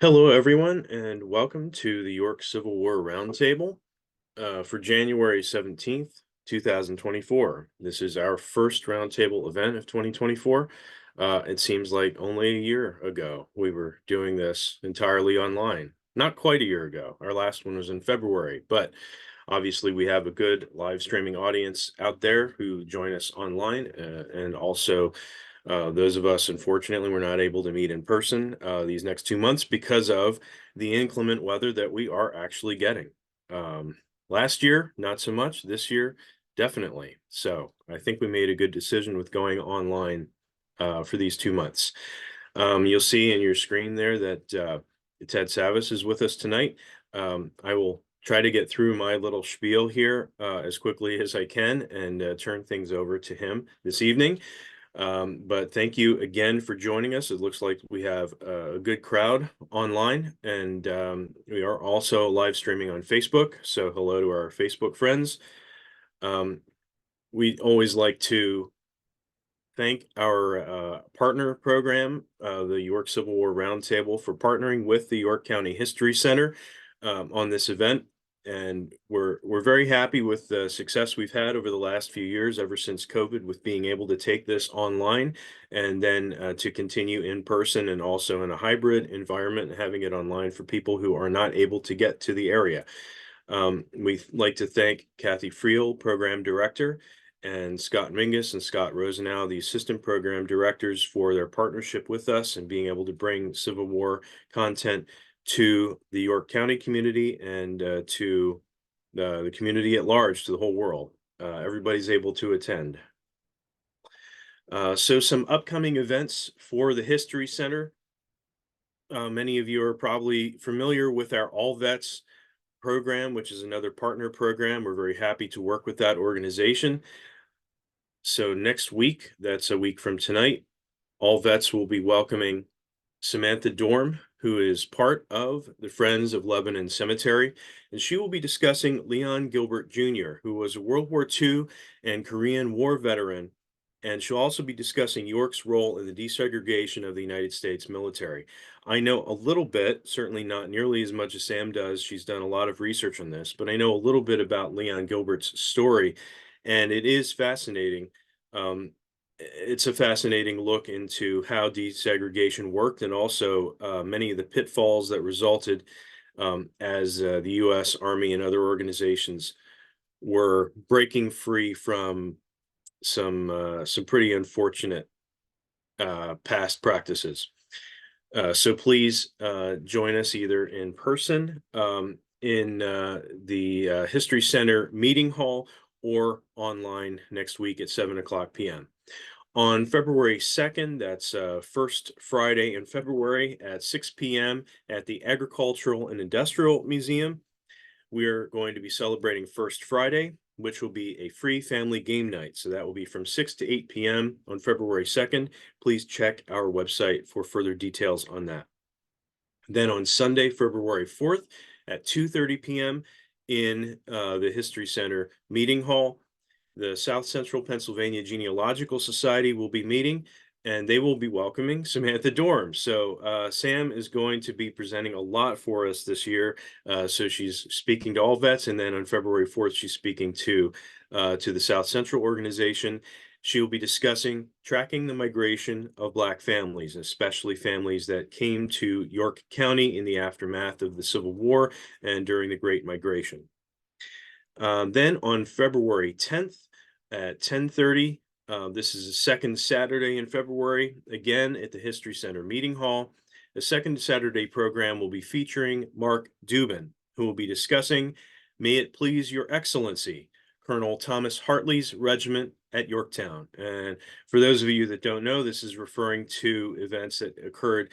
Hello, everyone, and welcome to the York Civil War Roundtable for January 17th, 2024. This is our first roundtable event of 2024. It seems like only a year ago we were doing this entirely online. Not quite a year ago. Our last one was in February, but obviously we have a good live streaming audience out there who join us online, and also those of us, unfortunately, were not able to meet in person these next 2 months because of the inclement weather that we are actually getting. Last year, not so much. This year, definitely. So I think we made a good decision with going online for these 2 months. You'll see in your screen there that Ted Savas is with us tonight. I will try to get through my little spiel here as quickly as I can and turn things over to him this evening. But thank you again for joining us. It looks like we have a good crowd online, and we are also live streaming on Facebook. So hello to our Facebook friends. We always like to thank our partner program, the York Civil War Roundtable, for partnering with the York County History Center on this event. And we're very happy with the success we've had over the last few years, ever since COVID, with being able to take this online and then to continue in person and also in a hybrid environment, having it online for people who are not able to get to the area. We'd like to thank Kathy Friel, Program Director, and Scott Mingus and Scott Rosenau, the Assistant Program Directors, for their partnership with us and being able to bring Civil War content to the York County community and to the community at large, to the whole world. Everybody's able to attend. So some upcoming events for the History Center. Many of you are probably familiar with our All Vets program, which is another partner program. We're very happy to work with that organization. So next week, that's a week from tonight, All Vets will be welcoming Samantha Dorm, who is part of the Friends of Lebanon Cemetery, and she will be discussing Leon Gilbert Jr., who was a World War II and Korean War veteran, and she'll also be discussing York's role in the desegregation of the United States military. I know a little bit, certainly not nearly as much as Sam does. She's done a lot of research on this, but I know a little bit about Leon Gilbert's story, and it is fascinating. It's a fascinating look into how desegregation worked, and also many of the pitfalls that resulted as the U.S. Army and other organizations were breaking free from some pretty unfortunate past practices. So please join us either in person in the History Center meeting hall or online next week at 7:00 p.m. On February 2nd, that's first Friday in February at 6 p.m. at the Agricultural and Industrial Museum, we're going to be celebrating First Friday, which will be a free family game night. So that will be from 6 to 8 p.m. on February 2nd. Please check our website for further details on that. Then on Sunday, February 4th at 2:30 p.m. in the History Center meeting hall, the South Central Pennsylvania Genealogical Society will be meeting, and they will be welcoming Samantha Dorm. So Sam is going to be presenting a lot for us this year. So she's speaking to all vets, and then on February 4th, she's speaking to the South Central organization. She will be discussing tracking the migration of Black families, especially families that came to York County in the aftermath of the Civil War and during the Great Migration. Then on February 10th at 10:30, this is the second Saturday in February, again at the History Center Meeting Hall. The second Saturday program will be featuring Mark Dubin, who will be discussing May It Please Your Excellency, Colonel Thomas Hartley's regiment at Yorktown. And for those of you that don't know, this is referring to events that occurred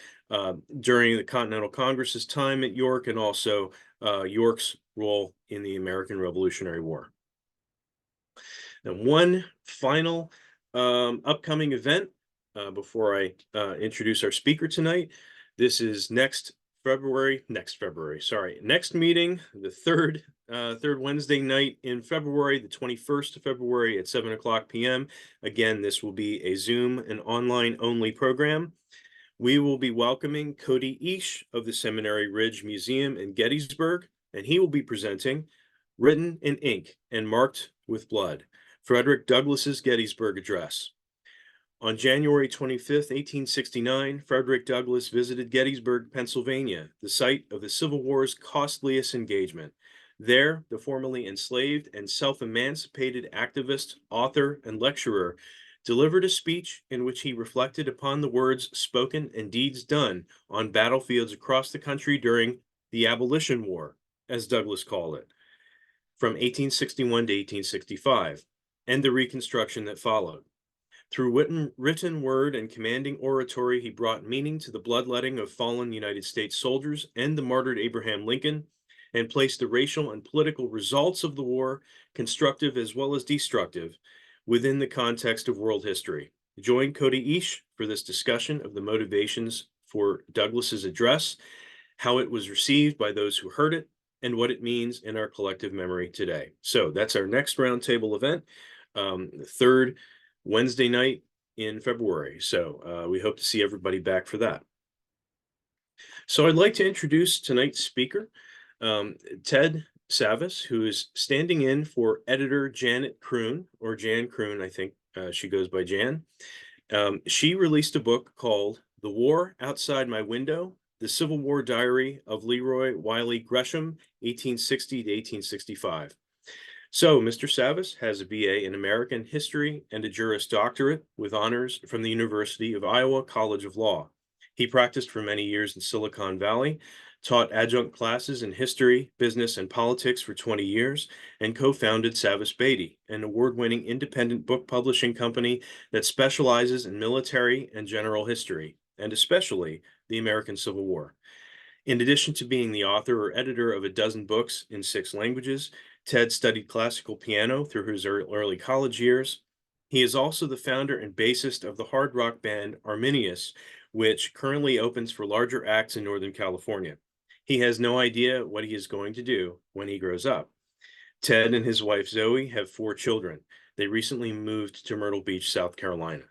during the Continental Congress's time at York, and also York's role in the American Revolutionary War. Now, one final upcoming event before I introduce our speaker tonight. This is next meeting, the third Wednesday night in February, the 21st of February at 7:00 p.m. Again, this will be a Zoom and online only program. We will be welcoming Cody Eash of the Seminary Ridge Museum in Gettysburg, and he will be presenting Written in Ink and Marked with Blood, Frederick Douglass's Gettysburg Address. On January 25th, 1869, Frederick Douglass visited Gettysburg, Pennsylvania, the site of the Civil War's costliest engagement. There, the formerly enslaved and self-emancipated activist, author, and lecturer delivered a speech in which he reflected upon the words spoken and deeds done on battlefields across the country during the Abolition War, as Douglass called it, from 1861 to 1865, and the Reconstruction that followed. Through written word and commanding oratory, he brought meaning to the bloodletting of fallen United States soldiers and the martyred Abraham Lincoln, and placed the racial and political results of the war, constructive as well as destructive, within the context of world history. Join Cody Eash for this discussion of the motivations for Douglass's address, how it was received by those who heard it, and what it means in our collective memory today. So that's our next roundtable event, third Wednesday night in February. So we hope to see everybody back for that. So I'd like to introduce tonight's speaker, Ted Savas, who is standing in for editor Janet Kroon, or Jan Kroon, I think she goes by Jan. She released a book called The War Outside My Window, The Civil War Diary of LeRoy Wiley Gresham, 1860 to 1865. So, Mr. Savas has a BA in American History and a Juris Doctorate with honors from the University of Iowa College of Law. He practiced for many years in Silicon Valley, taught adjunct classes in history, business, and politics for 20 years, and co-founded Savas Beatty, an award-winning independent book publishing company that specializes in military and general history, and especially the American Civil War. In addition to being the author or editor of a dozen books in 6 languages, Ted studied classical piano through his early college years. He is also the founder and bassist of the hard rock band Arminius, which currently opens for larger acts in Northern California. He has no idea what he is going to do when he grows up. Ted and his wife Zoe have 4 children. They recently moved to Myrtle Beach, South Carolina.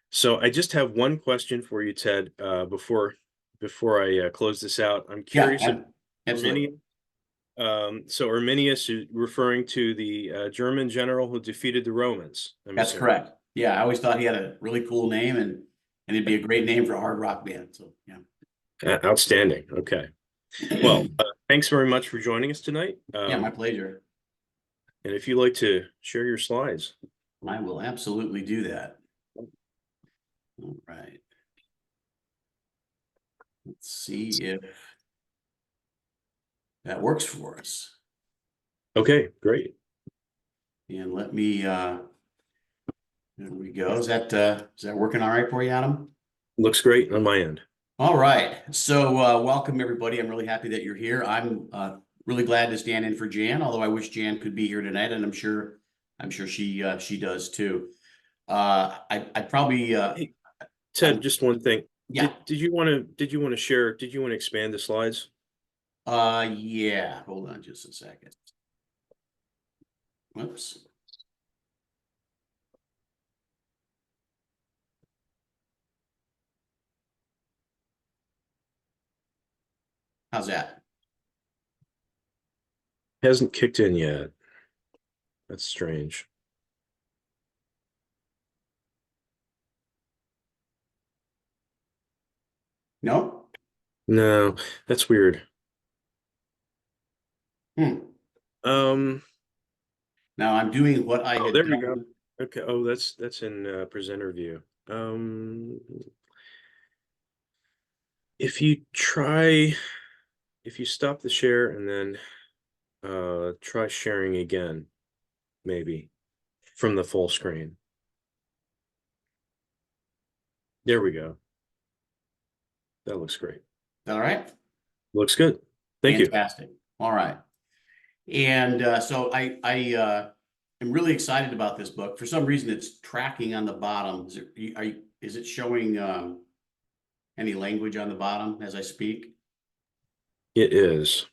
So I just have one question for you, Ted, before I close this out. I'm curious Yeah, about absolutely. Arminius. So Arminius is referring to the German general who defeated the Romans, I'm That's assuming. correct. Yeah, I always thought he had a really cool name and it'd be a great name for a hard rock band. So yeah. Outstanding. Okay. Well, thanks very much for joining us tonight. Yeah, my pleasure. And if you'd like to share your slides. I will absolutely do that. All right. Let's see if that works for us. Okay, great. And let me there we go. Is that working all right for you, Adam? Looks great on my end. All right. So welcome everybody. I'm really happy that you're here. I'm really glad to stand in for Jan, although I wish Jan could be here tonight, and I'm sure she does too. I probably Hey, Ted, just one thing. yeah. Did you want to share, did you want to expand the slides? Yeah, hold on just a second. Whoops. How's that? Hasn't kicked in yet. That's strange. No? No, that's weird. Now I'm doing what I had There we done. go. Okay. Oh, that's in presenter view. If you stop the share and then try sharing again, maybe from the full screen. There we go. That looks great. All right. Looks good. Thank you. Fantastic. All right. And so I am really excited about this book. For some reason, it's tracking on the bottom. Is it showing any language on the bottom as I speak? It is.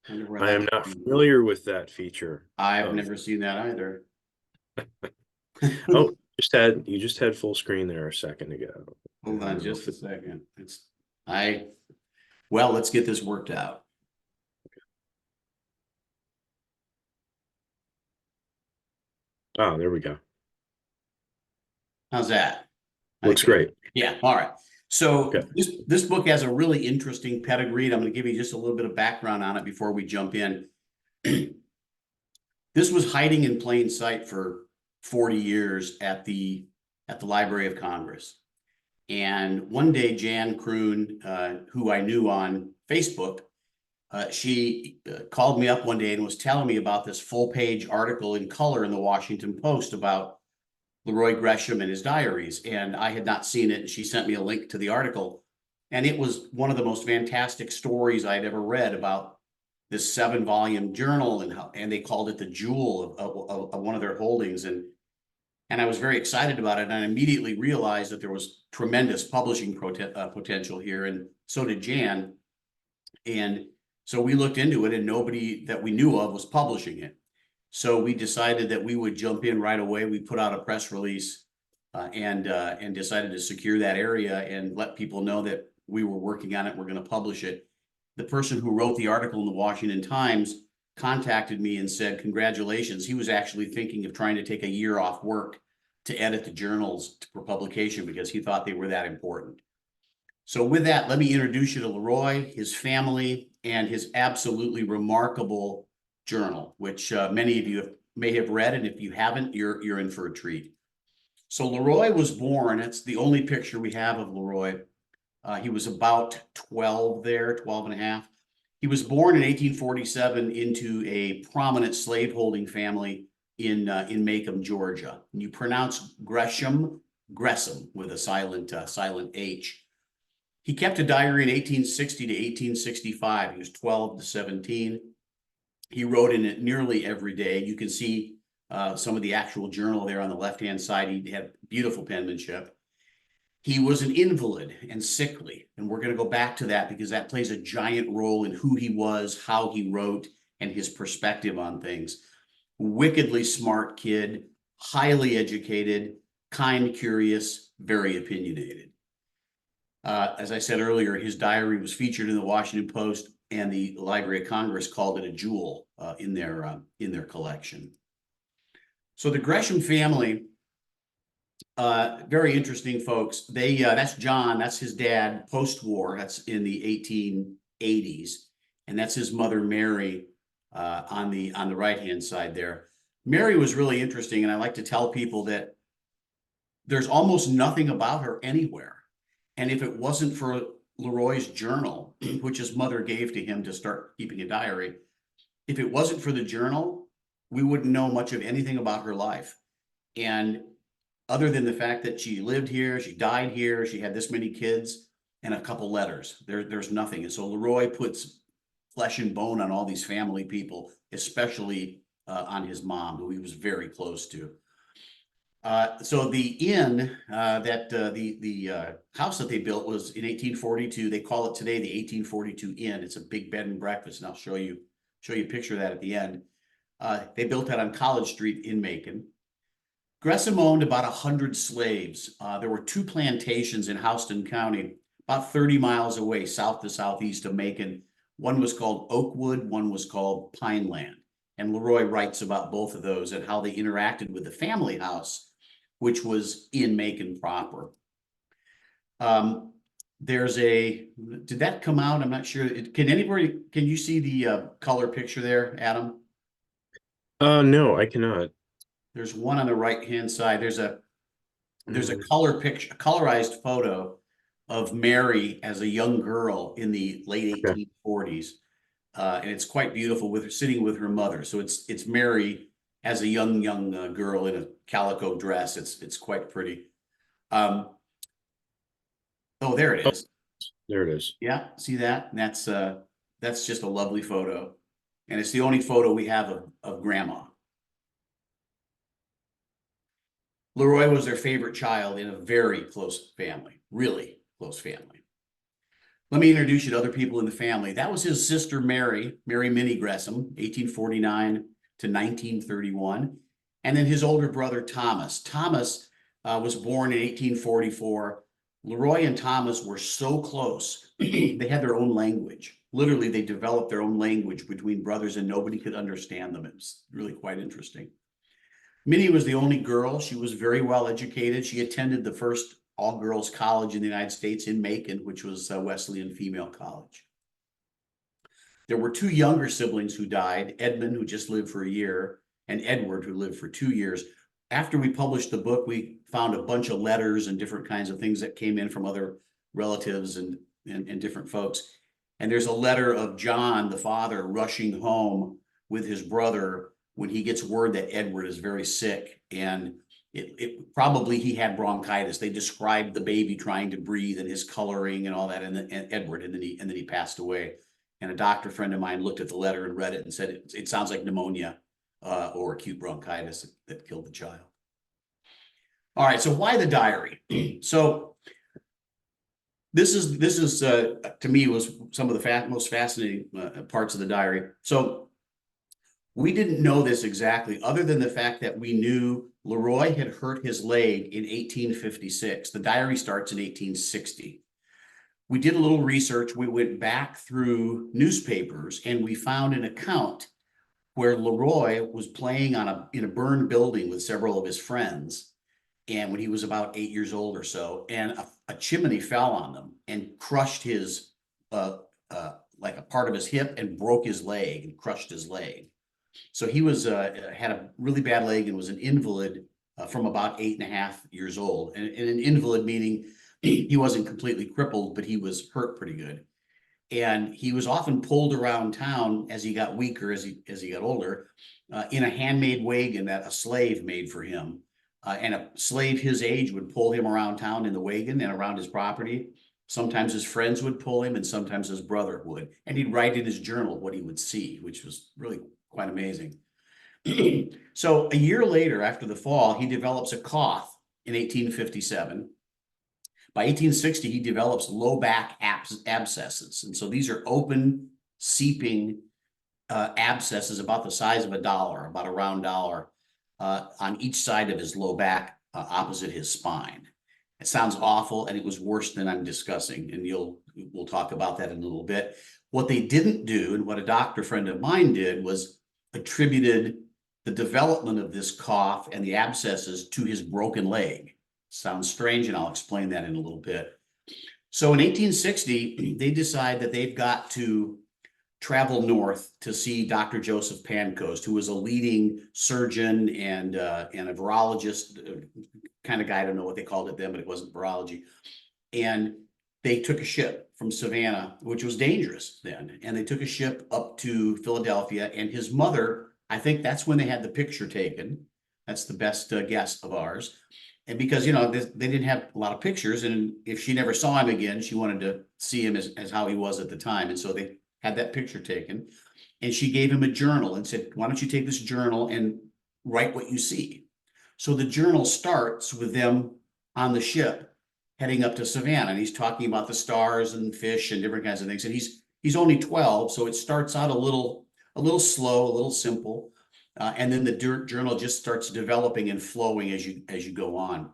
I am not be. familiar with that feature. I've never seen that either. Oh, You just had full screen there a second ago. I Hold don't on know just if a second. Well, let's get this worked out. oh, there we go. How's that? Looks Okay. great. Yeah. All right. So Okay. this book has a really interesting pedigree. I'm going to give you just a little bit of background on it before we jump in. This was hiding in plain sight for 40 years at the Library of Congress. And one day, Jan Kroon, who I knew on Facebook, she called me up one day and was telling me about this full-page article in color in the Washington Post about LeRoy Gresham and his diaries. And I had not seen it. And she sent me a link to the article. And it was one of the most fantastic stories I'd ever read about this 7-volume journal, and they called it the jewel of one of their holdings. And I was very excited about it. And I immediately realized that there was tremendous publishing potential here. And so did Jan. And so we looked into it, and nobody that we knew of was publishing it. So we decided that we would jump in right away. We put out a press release and decided to secure that area and let people know that we were working on it. We're going to publish it. The person who wrote the article in the Washington Times contacted me and said, congratulations. He was actually thinking of trying to take a year off work to edit the journals for publication because he thought they were that important. So with that, let me introduce you to LeRoy, his family, and his absolutely remarkable journal, which many of you may have read, and if you haven't, you're in for a treat. So LeRoy was born, it's the only picture we have of LeRoy. He was about 12 there, 12 and a half. He was born in 1847 into a prominent slaveholding family in Macomb, Georgia. And you pronounce Gresham with a silent H. He kept a diary in 1860 to 1865. He was 12 to 17. He wrote in it nearly every day. You can see some of the actual journal there on the left-hand side. He had beautiful penmanship. He was an invalid and sickly, and we're going to go back to that because that plays a giant role in who he was, how he wrote, and his perspective on things. Wickedly smart kid, highly educated, kind, curious, very opinionated. As I said earlier, his diary was featured in the Washington Post, and the Library of Congress called it a jewel in their collection. So the Gresham family, very interesting folks. That's John, that's his dad post-war. That's in the 1880s, and that's his mother Mary on the right-hand side there. Mary was really interesting, and I like to tell people that there's almost nothing about her anywhere. And if it wasn't for LeRoy's journal, which his mother gave to him to start keeping a diary, if it wasn't for the journal, we wouldn't know much of anything about her life. And other than the fact that she lived here, she died here, she had this many kids, and a couple letters, there's nothing. And so LeRoy puts flesh and bone on all these family people, especially on his mom, who he was very close to. So the inn the house that they built was in 1842. They call it today the 1842 Inn. It's a big bed and breakfast, and I'll show you a picture of that at the end. They built that on College Street in Macon. Gresham owned about 100 slaves. There were 2 plantations in Houston County, about 30 miles away, south to southeast of Macon. One was called Oakwood, one was called Pineland. And LeRoy writes about both of those and how they interacted with the family house, which was in Macon proper. Did that come out? I'm not sure. Can you see the color picture there, Adam? No, I cannot. There's one on the right-hand side. There's a Mm, color picture, colorized photo of Mary as a young girl in the late okay. 1840s. And it's quite beautiful with her sitting with her mother. So it's Mary as a young girl in a calico dress. It's quite pretty. Oh, there it Oh, is. there it is. Yeah, see that? And that's just a lovely photo, and it's the only photo we have of Grandma. LeRoy was their favorite child in a very close family, really close family. Let me introduce you to other people in the family. That was his sister Mary Minnie Gresham, 1849 to 1931. And then his older brother, Thomas. Thomas was born in 1844. LeRoy and Thomas were so close, they had their own language. Literally, they developed their own language between brothers and nobody could understand them. It was really quite interesting. Minnie was the only girl. She was very well educated. She attended the first all-girls college in the United States in Macon, which was Wesleyan Female College. There were two younger siblings who died, Edmund, who just lived for a year, and Edward, who lived for 2 years. After we published the book, we found a bunch of letters and different kinds of things that came in from other relatives and different folks. And there's a letter of John, the father, rushing home with his brother when he gets word that Edward is very sick. And it probably he had bronchitis. They described the baby trying to breathe and his coloring and all that, and Edward, and then he passed away. And a doctor friend of mine looked at the letter and read it and said it sounds like pneumonia or acute bronchitis that killed the child. All right, so why the diary? So this is to me was some of the most fascinating parts of the diary. So we didn't know this exactly, other than the fact that we knew LeRoy had hurt his leg in 1856. The diary starts in 1860. We did a little research. We went back through newspapers and we found an account where LeRoy was playing in a burned building with several of his friends. And when he was about 8 years old or so, and a chimney fell on them and crushed his, like a part of his hip, and broke his leg and crushed his leg. So he was had a really bad leg and was an invalid from about 8.5 years old. And an invalid meaning he wasn't completely crippled, but he was hurt pretty good. And he was often pulled around town as he got weaker, as he got older, in a handmade wagon that a slave made for him. And a slave his age would pull him around town in the wagon and around his property. Sometimes his friends would pull him, and sometimes his brother would. And he'd write in his journal what he would see, which was really quite amazing. So a year later, after the fall, he develops a cough in 1857. By 1860, he develops low back abscesses. And so these are open, seeping abscesses about the size of a dollar, about a round dollar, on each side of his low back, opposite his spine. It sounds awful, and it was worse than I'm discussing, and we'll talk about that in a little bit. What they didn't do, and what a doctor friend of mine did, was attributed the development of this cough and the abscesses to his broken leg. Sounds strange, and I'll explain that in a little bit. So in 1860, they decide that they've got to travel north to see Dr. Joseph Pancoast, who was a leading surgeon and a virologist kind of guy. I don't know what they called it then, but it wasn't virology. And they took a ship from Savannah, which was dangerous then. And they took a ship up to Philadelphia, and his mother, I think that's when they had the picture taken. That's the best guess of ours. And because, they didn't have a lot of pictures, and if she never saw him again, she wanted to see him as how he was at the time. And so they had that picture taken, and she gave him a journal and said, why don't you take this journal and write what you see? So the journal starts with them on the ship heading up to Savannah, and he's talking about the stars and fish and different kinds of things. And he's only 12, so it starts out a little slow, a little simple. And then the journal just starts developing and flowing as you go on.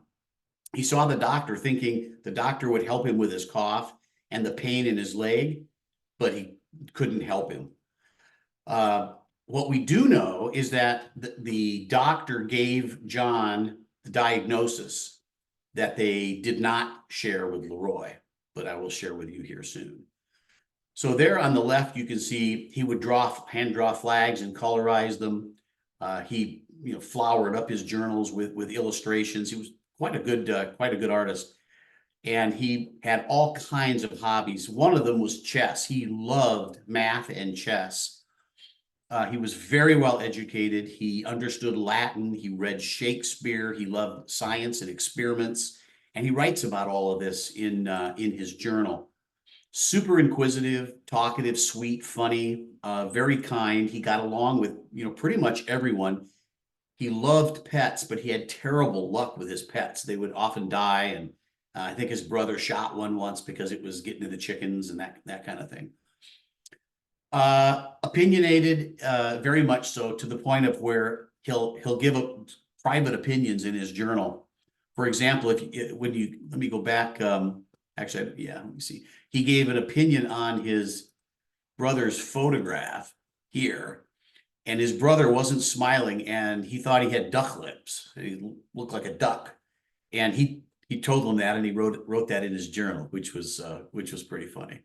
He saw the doctor, thinking the doctor would help him with his cough and the pain in his leg, but he couldn't help him. What we do know is that the doctor gave John the diagnosis that they did not share with LeRoy, but I will share with you here soon. So there on the left, you can see he would hand draw flags and colorize them. He flowered up his journals with illustrations. He was quite a good artist. And he had all kinds of hobbies. One of them was chess. He loved math and chess. He was very well educated. He understood Latin. He read Shakespeare. He loved science and experiments. And he writes about all of this in his journal. Super inquisitive, talkative, sweet, funny, very kind. He got along with pretty much everyone. He loved pets, but he had terrible luck with his pets. They would often die, and I think his brother shot one once because it was getting to the chickens and that kind of thing. Opinionated, very much so, to the point of where he'll give up private opinions in his journal. For example, when you, let me go back, actually, yeah, let me see. He gave an opinion on his brother's photograph here, and his brother wasn't smiling, and he thought he had duck lips. He looked like a duck, and he told him that, and he wrote that in his journal, which was pretty funny.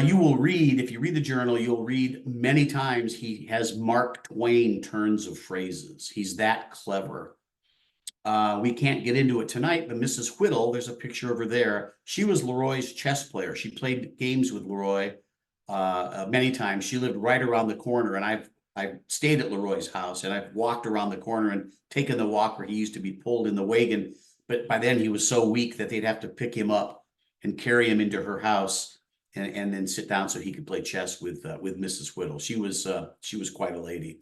You will read, if you read the journal, you'll read many times he has Mark Twain turns of phrases. He's that clever. We can't get into it tonight, but Mrs. Whittle, there's a picture over there. She was LeRoy's chess player. She played games with LeRoy many times. She lived right around the corner, and I've stayed at LeRoy's house, and I've walked around the corner and taken the walk where he used to be pulled in the wagon. But by then he was so weak that they'd have to pick him up and carry him into her house and then sit down so he could play chess with Mrs. Whittle. She was quite a lady.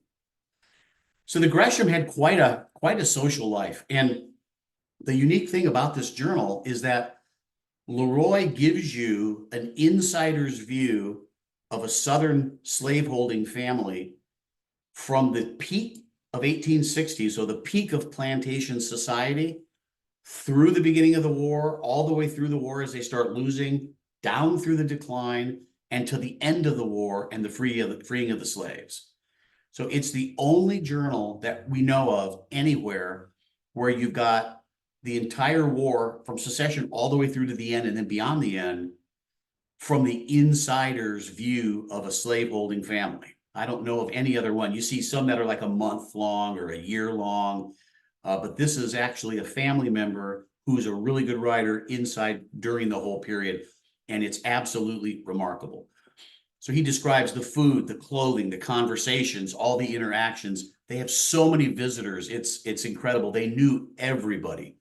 So the Gresham had quite a social life. And the unique thing about this journal is that LeRoy gives you an insider's view of a Southern slaveholding family from the peak of 1860, so the peak of plantation society, through the beginning of the war, all the way through the war as they start losing, down through the decline, and to the end of the war and the freeing of the slaves. So it's the only journal that we know of anywhere where you've got the entire war from secession all the way through to the end and then beyond the end from the insider's view of a slaveholding family. I don't know of any other one. You see some that are like a month long or a year long, but this is actually a family member who's a really good writer inside during the whole period, and it's absolutely remarkable. So he describes the food, the clothing, the conversations, all the interactions. They have so many visitors. It's incredible. They knew everybody.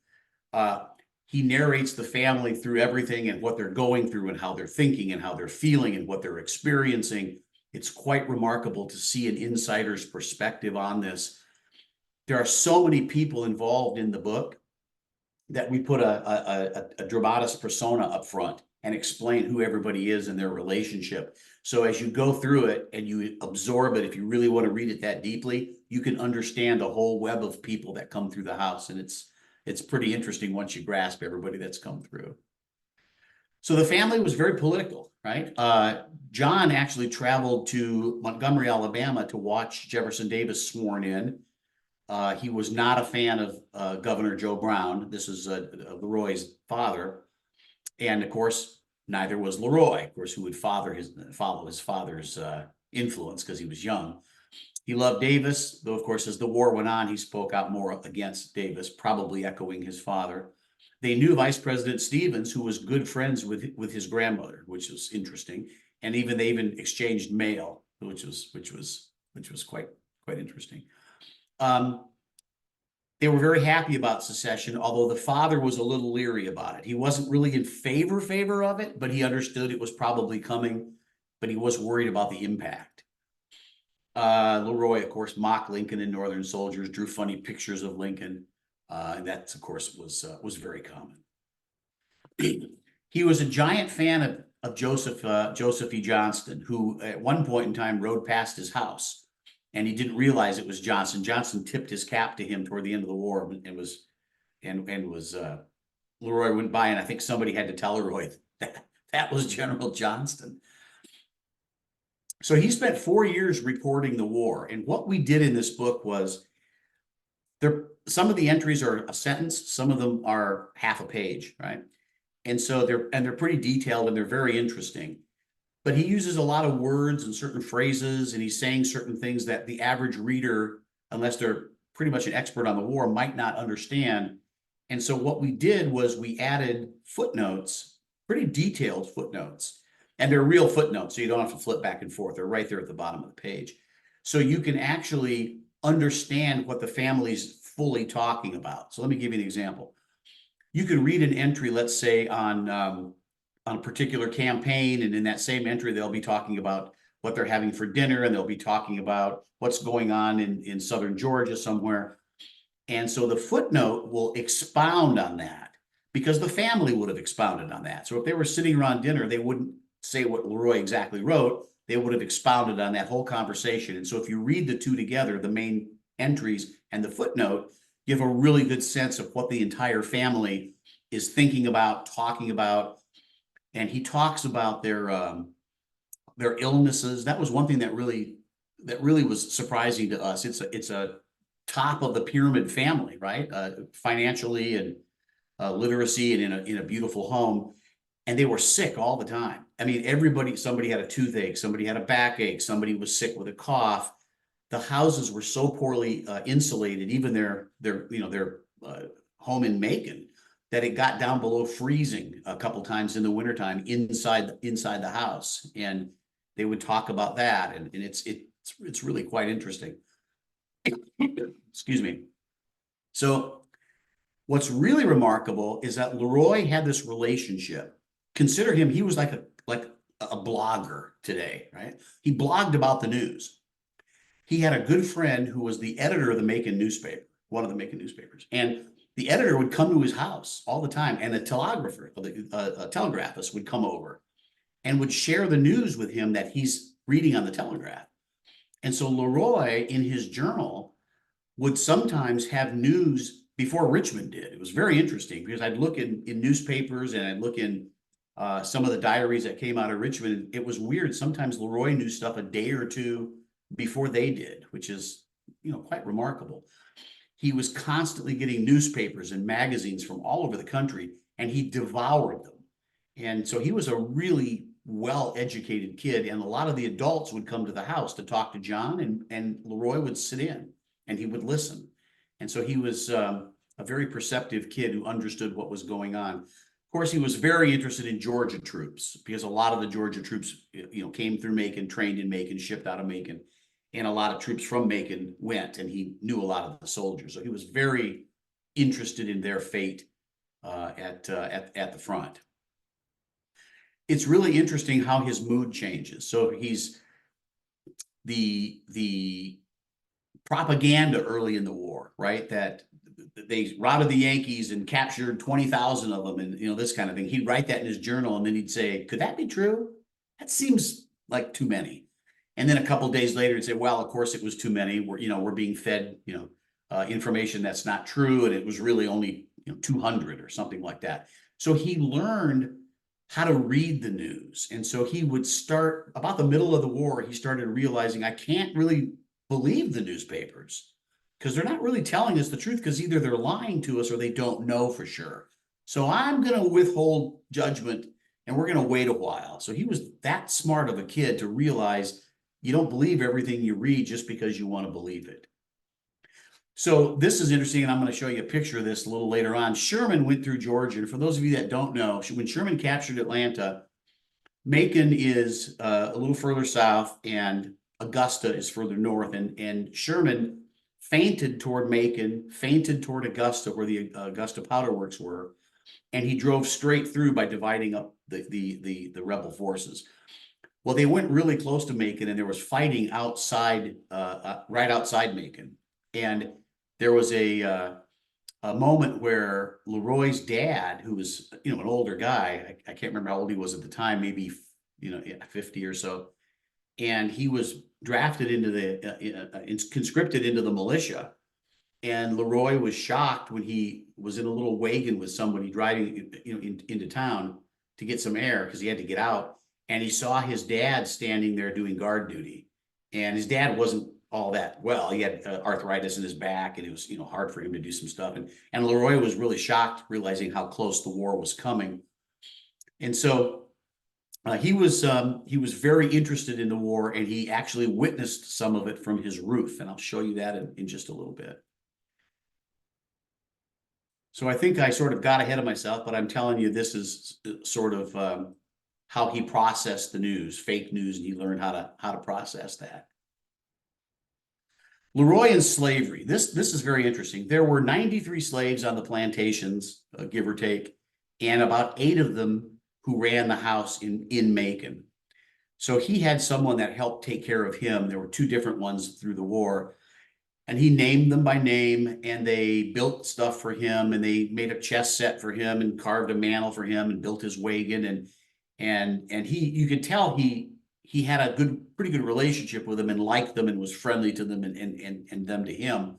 He narrates the family through everything and what they're going through and how they're thinking and how they're feeling and what they're experiencing. It's quite remarkable to see an insider's perspective on this. There are so many people involved in the book that we put a dramatis persona up front and explain who everybody is and their relationship. So as you go through it and you absorb it, if you really want to read it that deeply, you can understand the whole web of people that come through the house. And it's pretty interesting once you grasp everybody that's come through. So the family was very political, right? John actually traveled to Montgomery, Alabama to watch Jefferson Davis sworn in. He was not a fan of Governor Joe Brown. This is LeRoy's father. And of course, neither was LeRoy, of course, who would follow his father's influence because he was young. He loved Davis, though, of course, as the war went on, he spoke out more against Davis, probably echoing his father. They knew Vice President Stevens, who was good friends with his grandmother, which was interesting. And they even exchanged mail, which was quite interesting. They were very happy about secession, although the father was a little leery about it. He wasn't really in favor of it, but he understood it was probably coming, but he was worried about the impact. LeRoy, of course, mocked Lincoln and Northern soldiers, drew funny pictures of Lincoln, and that, of course, was very common. He was a giant fan of Joseph E. Johnston, who at one point in time rode past his house, and he didn't realize it was Johnson. Johnson tipped his cap to him toward the end of the war, and LeRoy went by, and I think somebody had to tell LeRoy that was General Johnston. So he spent 4 years reporting the war. And what we did in this book was some of the entries are a sentence, some of them are half a page, right? And so they're pretty detailed and they're very interesting. But he uses a lot of words and certain phrases, and he's saying certain things that the average reader, unless they're pretty much an expert on the war, might not understand. And so what we did was we added footnotes, pretty detailed footnotes. And they're real footnotes, so you don't have to flip back and forth. They're right there at the bottom of the page. So you can actually understand what the family's fully talking about. So let me give you an example. You can read an entry, let's say, on a particular campaign, and in that same entry, they'll be talking about what they're having for dinner, and they'll be talking about what's going on in southern Georgia somewhere. And so the footnote will expound on that because the family would have expounded on that. So if they were sitting around dinner, they wouldn't say what LeRoy exactly wrote, they would have expounded on that whole conversation. And so if you read the two together, the main entries and the footnote, you have a really good sense of what the entire family is thinking about, talking about. And he talks about their illnesses. That was one thing that really was surprising to us. It's a top of the pyramid family, right? Financially and literacy, and in a beautiful home. And they were sick all the time. I mean, somebody had a toothache, somebody had a backache, somebody was sick with a cough. The houses were so poorly insulated, even their home in Macon, that it got down below freezing a couple times in the wintertime inside the house. And they would talk about that, and it's really quite interesting. Excuse me. So what's really remarkable is that LeRoy had this relationship. Consider him, he was like a blogger today, right? He blogged about the news. He had a good friend who was the editor of the Macon newspaper, one of the Macon newspapers. And the editor would come to his house all the time, and a telegraphist would come over and would share the news with him that he's reading on the telegraph. And so LeRoy, in his journal, would sometimes have news before Richmond did. It was very interesting because I'd look in newspapers, and I'd look in some of the diaries that came out of Richmond. It was weird. Sometimes LeRoy knew stuff a day or two before they did, which is, quite remarkable. He was constantly getting newspapers and magazines from all over the country, and he devoured them. And so he was a really well-educated kid, and a lot of the adults would come to the house to talk to John, and LeRoy would sit in and he would listen. And so he was a very perceptive kid who understood what was going on. Of course, he was very interested in Georgia troops, because a lot of the Georgia troops, came through Macon, trained in Macon, shipped out of Macon, and a lot of troops from Macon went, and he knew a lot of the soldiers. So he was very interested in their fate at the front. It's really interesting how his mood changes. So he's the propaganda early in the war, right? That they routed the Yankees and captured 20,000 of them, and this kind of thing. He'd write that in his journal, and then he'd say, "Could that be true? That seems like too many." And then a couple of days later, he'd say, "Well, of course it was too many. We're being fed information that's not true, and it was really only 200 or something like that." So he learned how to read the news. And so he would start, about the middle of the war, he started realizing, I can't really believe the newspapers, because they're not really telling us the truth, because either they're lying to us or they don't know for sure. So I'm going to withhold judgment, and we're going to wait a while. So he was that smart of a kid to realize you don't believe everything you read just because you want to believe it. So this is interesting, and I'm going to show you a picture of this a little later on. Sherman went through Georgia, and for those of you that don't know, when Sherman captured Atlanta, Macon is a little further south, and Augusta is further north, and Sherman feinted toward Macon, feinted toward Augusta, where the Augusta Powder Works were, and he drove straight through by dividing up the rebel forces. Well, they went really close to Macon, and there was fighting outside, right outside Macon, and there was a moment where LeRoy's dad, who was an older guy, I can't remember how old he was at the time, maybe 50 or so, and he was drafted into conscripted into the militia. And LeRoy was shocked when he was in a little wagon with somebody driving into town to get some air, because he had to get out, and he saw his dad standing there doing guard duty. And his dad wasn't all that well. He had arthritis in his back, and it was hard for him to do some stuff. And LeRoy was really shocked, realizing how close the war was coming. And so he was very interested in the war, and he actually witnessed some of it from his roof. And I'll show you that in just a little bit. So I think I sort of got ahead of myself, but I'm telling you, this is sort of how he processed the news, fake news, and he learned how to process that. LeRoy and slavery. This is very interesting. There were 93 slaves on the plantations, give or take, and about 8 of them who ran the house in Macon. So he had someone that helped take care of him. There were 2 different ones through the war, and he named them by name, and they built stuff for him, and they made a chess set for him, and carved a mantle for him, and built his wagon, and he, you could tell he he had a pretty good relationship with them and liked them and was friendly to them and them to him.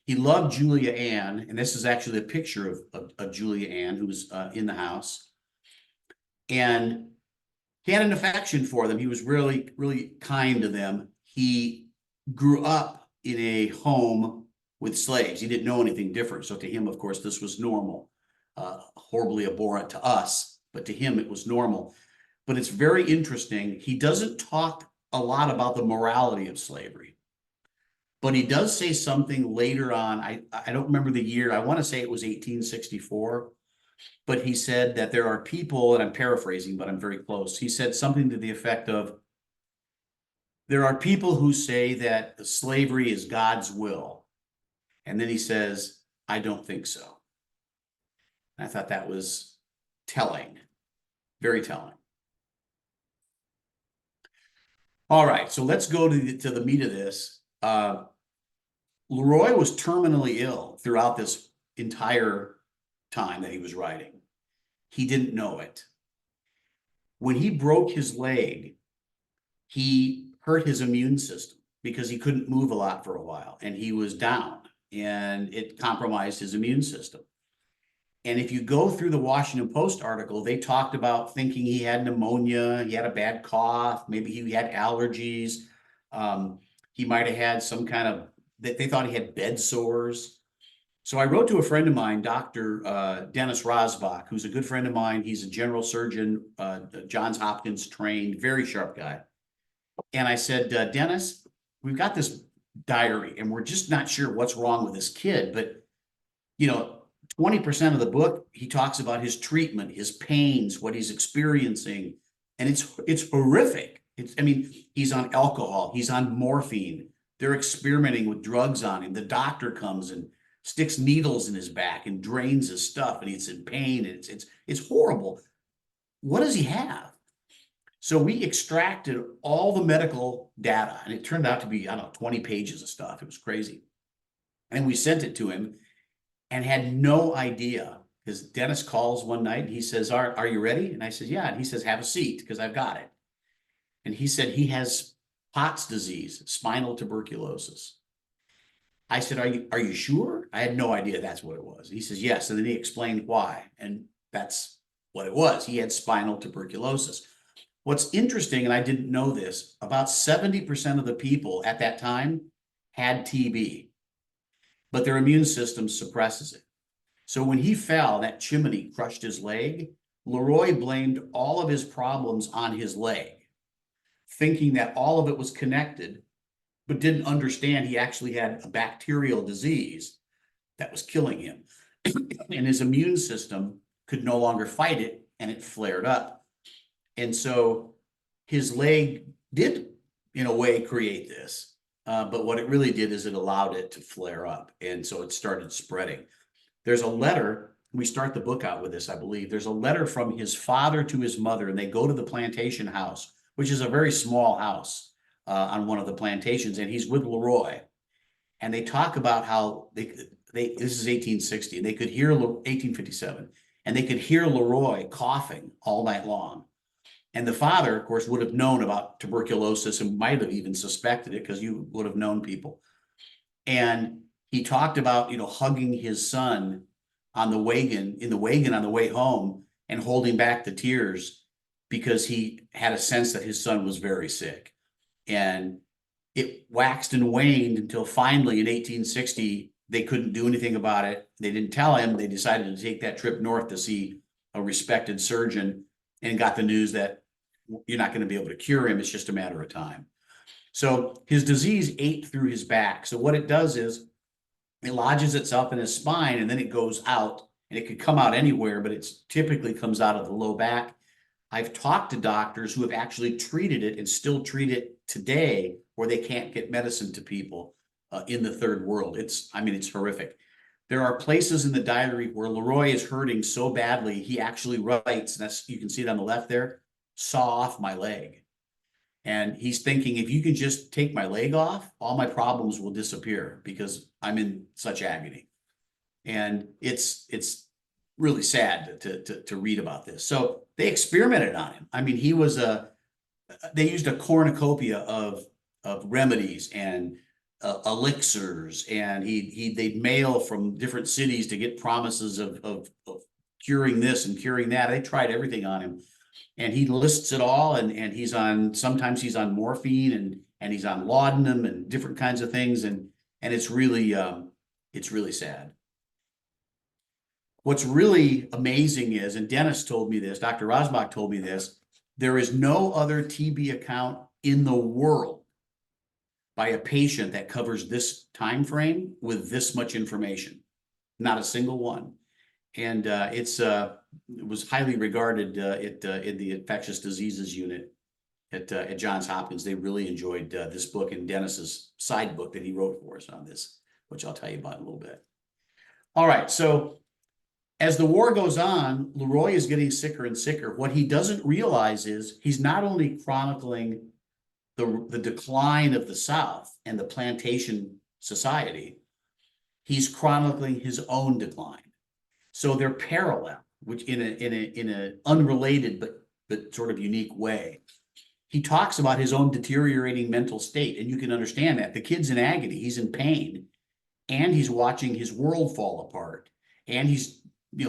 He loved Julia Ann, and this is actually a picture of Julia Ann, who was in the house. And he had an affection for them. He was really, really kind to them. He grew up in a home with slaves. He didn't know anything different. So to him, of course, this was normal, horribly abhorrent to us, but to him, it was normal. But it's very interesting. He doesn't talk a lot about the morality of slavery, but he does say something later on. I don't remember the year. I want to say it was 1864. But he said that there are people, and I'm paraphrasing, but I'm very close. He said something to the effect of, there are people who say that slavery is God's will. And then he says, I don't think so. And I thought that was telling, very telling. All right, so let's go to the meat of this. LeRoy was terminally ill throughout this entire time that he was writing. He didn't know it. When he broke his leg, he hurt his immune system because he couldn't move a lot for a while and he was down, and it compromised his immune system. And if you go through the Washington Post article, they talked about thinking he had pneumonia, he had a bad cough, maybe he had allergies. He might have had some kind of, they thought he had bed sores. So I wrote to a friend of mine, Dr. Dennis Rosbach, who's a good friend of mine. He's a general surgeon, Johns Hopkins trained, very sharp guy. And I said, Dennis, we've got this diary and we're just not sure what's wrong with this kid. But, 20% of the book, he talks about his treatment, his pains, what he's experiencing. And it's horrific. He's on alcohol, he's on morphine. They're experimenting with drugs on him. The doctor comes and sticks needles in his back and drains his stuff, and he's in pain. And it's horrible. What does he have? So we extracted all the medical data, and it turned out to be, 20 pages of stuff. It was crazy. And we sent it to him and had no idea, because Dennis calls one night and he says, are you ready? And I said, yeah. And he says, have a seat, because I've got it. And he said he has Pott's disease, spinal tuberculosis. I said, are you sure? I had no idea that's what it was. He says, yes. And then he explained why. And that's what it was. He had spinal tuberculosis. What's interesting, and I didn't know this, about 70% of the people at that time had TB, but their immune system suppresses it. So when he fell, that chimney crushed his leg, LeRoy blamed all of his problems on his leg, thinking that all of it was connected, but didn't understand he actually had a bacterial disease that was killing him. And his immune system could no longer fight it, and it flared up. And so his leg did, in a way, create this. But what it really did is it allowed it to flare up. And so it started spreading. There's a letter, we start the book out with this, I believe. There's a letter from his father to his mother, and they go to the plantation house, which is a very small house on one of the plantations, and he's with LeRoy. And they talk about how this is 1860, and they could hear 1857, and they could hear LeRoy coughing all night long. And the father, of course, would have known about tuberculosis and might have even suspected it, because you would have known people. And he talked about, hugging his son in the wagon on the way home and holding back the tears, because he had a sense that his son was very sick. And it waxed and waned until finally in 1860, they couldn't do anything about it. They didn't tell him. They decided to take that trip north to see a respected surgeon, and got the news that you're not going to be able to cure him. It's just a matter of time. So his disease ate through his back. So what it does is it lodges itself in his spine, and then it goes out, and it could come out anywhere, but it typically comes out of the low back. I've talked to doctors who have actually treated it and still treat it today, where they can't get medicine to people in the third world. It's horrific. There are places in the diary where LeRoy is hurting so badly, he actually writes, and you can see it on the left there, saw off my leg. And he's thinking, if you can just take my leg off, all my problems will disappear, because I'm in such agony. And it's really sad to read about this. So they experimented on him. He was they used a cornucopia of remedies and elixirs, and they'd mail from different cities to get promises of curing this and curing that. They tried everything on him, and he lists it all. And he's on, sometimes he's on morphine, and he's on laudanum and different kinds of things, and it's really sad. What's really amazing is, and Dennis told me this, Dr. Rosbach told me this, there is no other TB account in the world by a patient that covers this time frame with this much information. Not a single one. And it was highly regarded in the infectious diseases unit at Johns Hopkins. They really enjoyed this book and Dennis's side book that he wrote for us on this, which I'll tell you about in a little bit. All right, so as the war goes on, LeRoy is getting sicker and sicker. What he doesn't realize is he's not only chronicling the decline of the South and the plantation society, he's chronicling his own decline. So they're parallel, which in a unrelated but sort of unique way. He talks about his own deteriorating mental state, and you can understand that. The kid's in agony, he's in pain, and he's watching his world fall apart. And he's,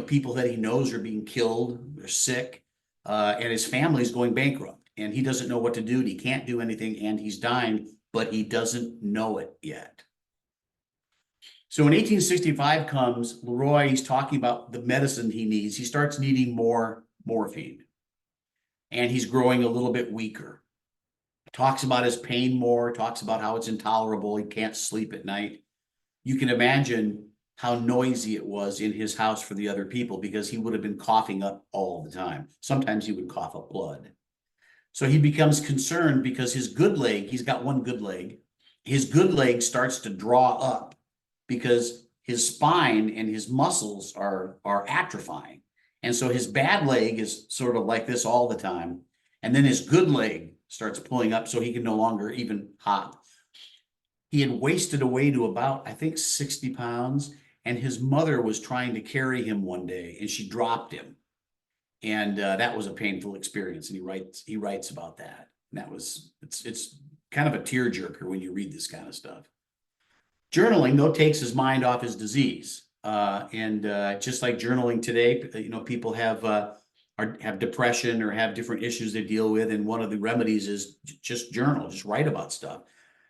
people that he knows are being killed, they're sick, and his family's going bankrupt. And he doesn't know what to do, and he can't do anything, and he's dying, but he doesn't know it yet. So when 1865 comes, LeRoy, he's talking about the medicine he needs. He starts needing more morphine, and he's growing a little bit weaker. Talks about his pain more, talks about how it's intolerable. He can't sleep at night. You can imagine how noisy it was in his house for the other people, because he would have been coughing up all the time. Sometimes he would cough up blood. So he becomes concerned because his good leg, he's got one good leg, his good leg starts to draw up because his spine and his muscles are atrophying. And so his bad leg is sort of like this all the time. And then his good leg starts pulling up so he can no longer even hop. He had wasted away to about, I think, 60 pounds. And his mother was trying to carry him one day, and she dropped him. And that was a painful experience. And he writes about that. And it's kind of a tearjerker when you read this kind of stuff. Journaling, though, takes his mind off his disease. And just like journaling today, people have depression or have different issues they deal with. And one of the remedies is just journal, just write about stuff.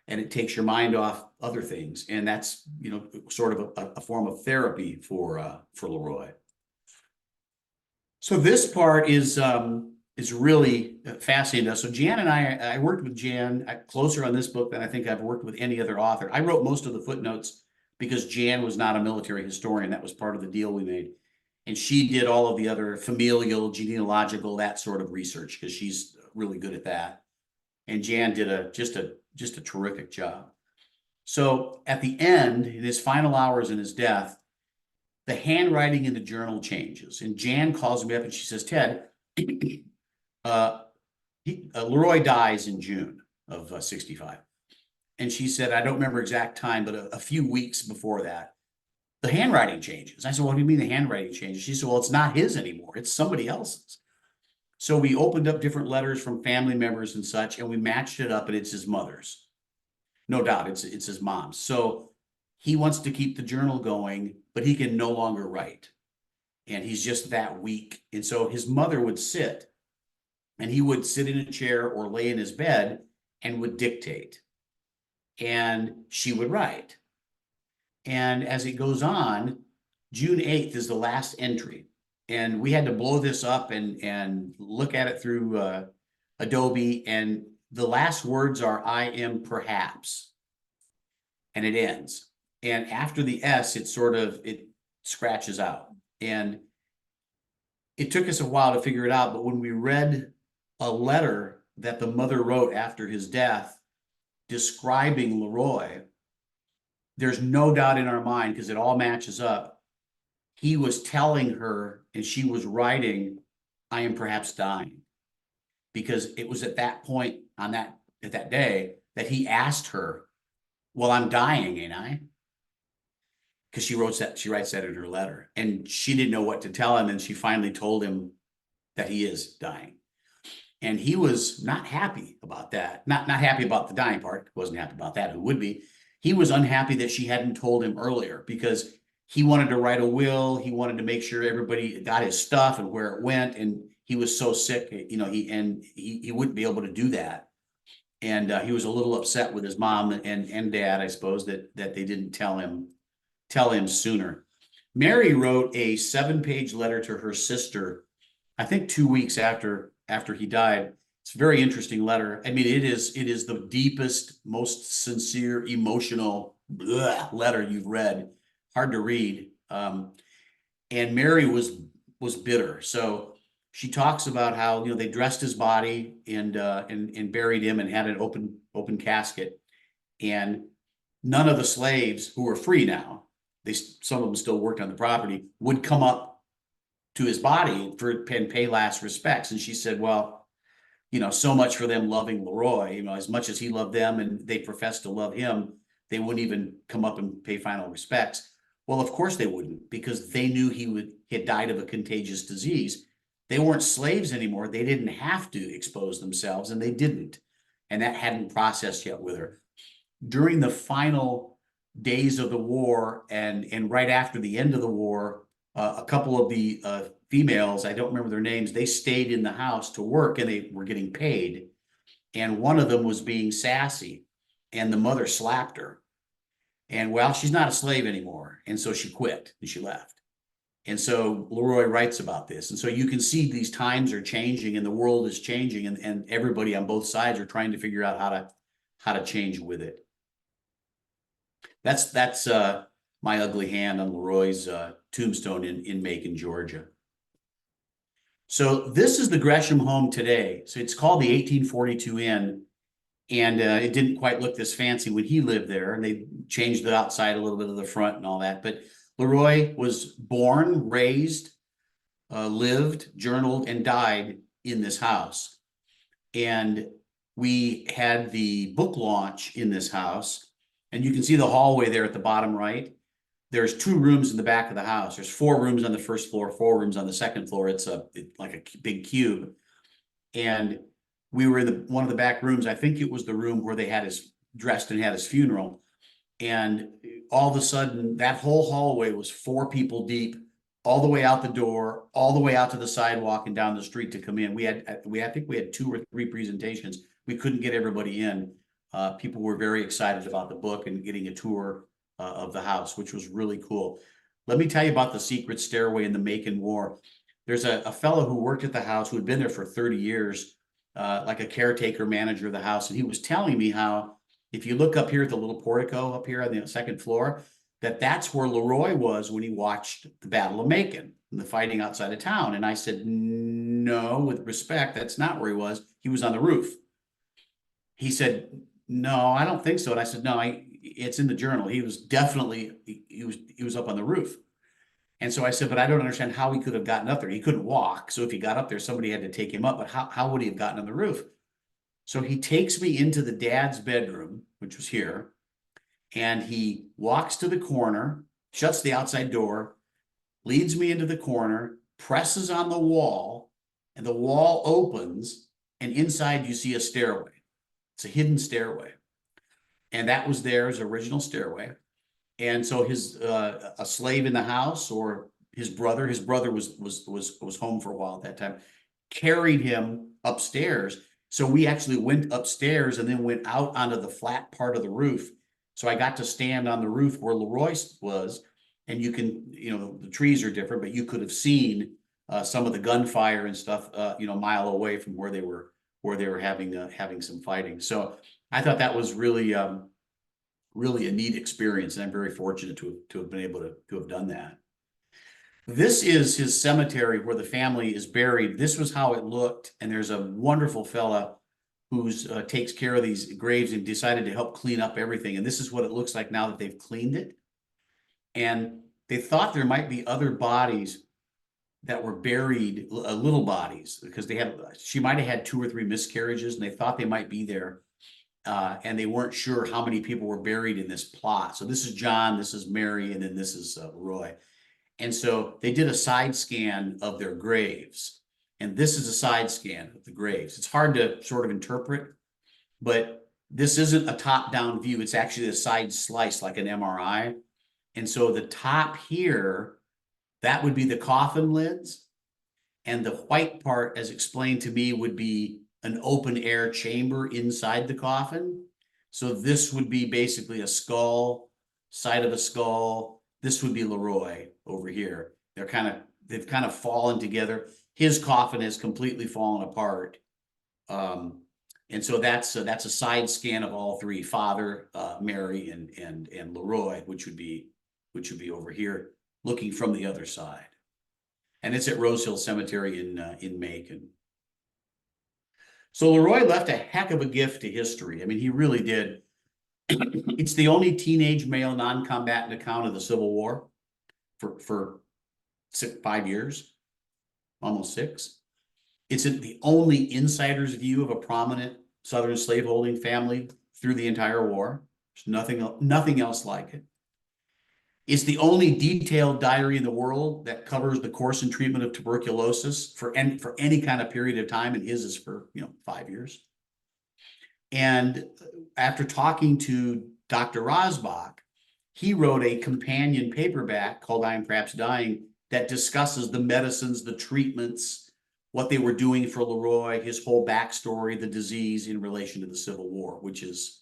And it takes your mind off other things. And that's, sort of a form of therapy for LeRoy. So this part is really fascinating. So Jan and I worked with Jan closer on this book than I think I've worked with any other author. I wrote most of the footnotes because Jan was not a military historian. That was part of the deal we made. And she did all of the other familial, genealogical, that sort of research, because she's really good at that. And Jan did just a terrific job. So at the end, in his final hours in his death, the handwriting in the journal changes. And Jan calls me up and she says, Ted, LeRoy dies in June of 65. And she said, I don't remember exact time, but a few weeks before that, the handwriting changes. I said, what do you mean the handwriting changes? She said, well, it's not his anymore. It's somebody else's. So we opened up different letters from family members and such, and we matched it up, and it's his mother's. No doubt, it's his mom's. So he wants to keep the journal going, but he can no longer write. And he's just that weak. And so his mother would sit, and he would sit in a chair or lay in his bed and would dictate. And she would write. And as it goes on, June 8th is the last entry. And we had to blow this up and look at it through Adobe. And the last words are, I am perhaps. And it ends. And after the S, it scratches out. And it took us a while to figure it out. But when we read a letter that the mother wrote after his death describing LeRoy, there's no doubt in our mind, because it all matches up. He was telling her, and she was writing, I am perhaps dying. Because it was at that point at that day that he asked her, well, I'm dying, ain't I? Because she writes that in her letter, and she didn't know what to tell him. And she finally told him that he is dying. And he was not happy about that. Not happy about the dying part. Wasn't happy about that. Who would be? He was unhappy that she hadn't told him earlier, because he wanted to write a will. He wanted to make sure everybody got his stuff and where it went. And he was so sick, he wouldn't be able to do that. And he was a little upset with his mom and dad, I suppose, that they didn't tell him sooner. Mary wrote a 7-page letter to her sister, I think 2 weeks after he died. It's a very interesting letter. I mean, it is the deepest, most sincere, emotional letter you've read. Hard to read. And Mary was bitter. So she talks about how, they dressed his body and buried him and had an open casket. And none of the slaves, who were free now, some of them still worked on the property, would come up to his body and pay last respects. And she said, well, so much for them loving LeRoy. As much as he loved them and they professed to love him, they wouldn't even come up and pay final respects. Well, of course they wouldn't, because they knew he had died of a contagious disease. They weren't slaves anymore. They didn't have to expose themselves, and they didn't. And that hadn't processed yet with her. During the final days of the war and right after the end of the war, a couple of the females, I don't remember their names, they stayed in the house to work, and they were getting paid. And one of them was being sassy, and the mother slapped her. And well, she's not a slave anymore. And so she quit and she left. And so LeRoy writes about this. And so you can see these times are changing and the world is changing, and everybody on both sides are trying to figure out how to change with it. That's my ugly hand on LeRoy's tombstone in Macon, Georgia. So this is the Gresham home today. So it's called the 1842 Inn. And it didn't quite look this fancy when he lived there, and they changed the outside a little bit of the front and all that. But LeRoy was born, raised, lived, journaled, and died in this house. And we had the book launch in this house, and you can see the hallway there at the bottom right. There's 2 rooms in the back of the house. There's 4 rooms on the first floor, 4 rooms on the second floor. It's like a big cube. And we were in one of the back rooms. I think it was the room where they had his dressed and had his funeral. And all of a sudden, that whole hallway was 4 people deep, all the way out the door, all the way out to the sidewalk and down the street to come in. I think we had 2 or 3 presentations. We couldn't get everybody in. People were very excited about the book and getting a tour of the house, which was really cool. Let me tell you about the secret stairway in the Macon War. There's a fellow who worked at the house who had been there for 30 years, like a caretaker manager of the house. And he was telling me how, if you look up here at the little portico up here on the second floor, that's where LeRoy was when he watched the Battle of Macon and the fighting outside of town. And I said, no, with respect, that's not where he was. He was on the roof. He said, no, I don't think so. And I said, no, it's in the journal. He was definitely, he was up on the roof. And so I said, but I don't understand how he could have gotten up there. He couldn't walk. So if he got up there, somebody had to take him up. But how would he have gotten on the roof? So he takes me into the dad's bedroom, which was here, and he walks to the corner, shuts the outside door, leads me into the corner, presses on the wall, and the wall opens, and inside you see a stairway. It's a hidden stairway. And that was his original stairway. And so a slave in the house, or his brother was home for a while at that time, carried him upstairs. So we actually went upstairs and then went out onto the flat part of the roof. So I got to stand on the roof where LeRoy was, and you can, the trees are different, but you could have seen some of the gunfire and stuff, a mile away from where they were having some fighting. So I thought that was really a neat experience, and I'm very fortunate to have been able to have done that. This is his cemetery where the family is buried. This was how it looked, and there's a wonderful fella who takes care of these graves and decided to help clean up everything. And this is what it looks like now that they've cleaned it. And they thought there might be other bodies that were buried, little bodies, because she might have had 2 or 3 miscarriages, and they thought they might be there. And they weren't sure how many people were buried in this plot. So this is John, this is Mary, and then this is Roy. And so they did a side scan of their graves. And this is a side scan of the graves. It's hard to sort of interpret, but this isn't a top-down view. It's actually a side slice like an MRI. And so the top here, that would be the coffin lids. And the white part, as explained to me, would be an open air chamber inside the coffin. So this would be basically a skull, side of a skull. This would be LeRoy over here. They've kind of fallen together. His coffin has completely fallen apart. And so that's a side scan of all three: Father, Mary, and LeRoy, which would be over here, looking from the other side. And it's at Rose Hill Cemetery in Macon. So LeRoy left a heck of a gift to history. I mean, he really did. It's the only teenage male non-combatant account of the Civil War for 5 years, almost 6. It's the only insider's view of a prominent Southern slaveholding family through the entire war. There's nothing else like it. It's the only detailed diary in the world that covers the course and treatment of tuberculosis for any kind of period of time, and his is for 5 years. And after talking to Dr. Rosbach, he wrote a companion paperback called I Am Perhaps Dying that discusses the medicines, the treatments, what they were doing for LeRoy, his whole backstory, the disease in relation to the Civil War, which is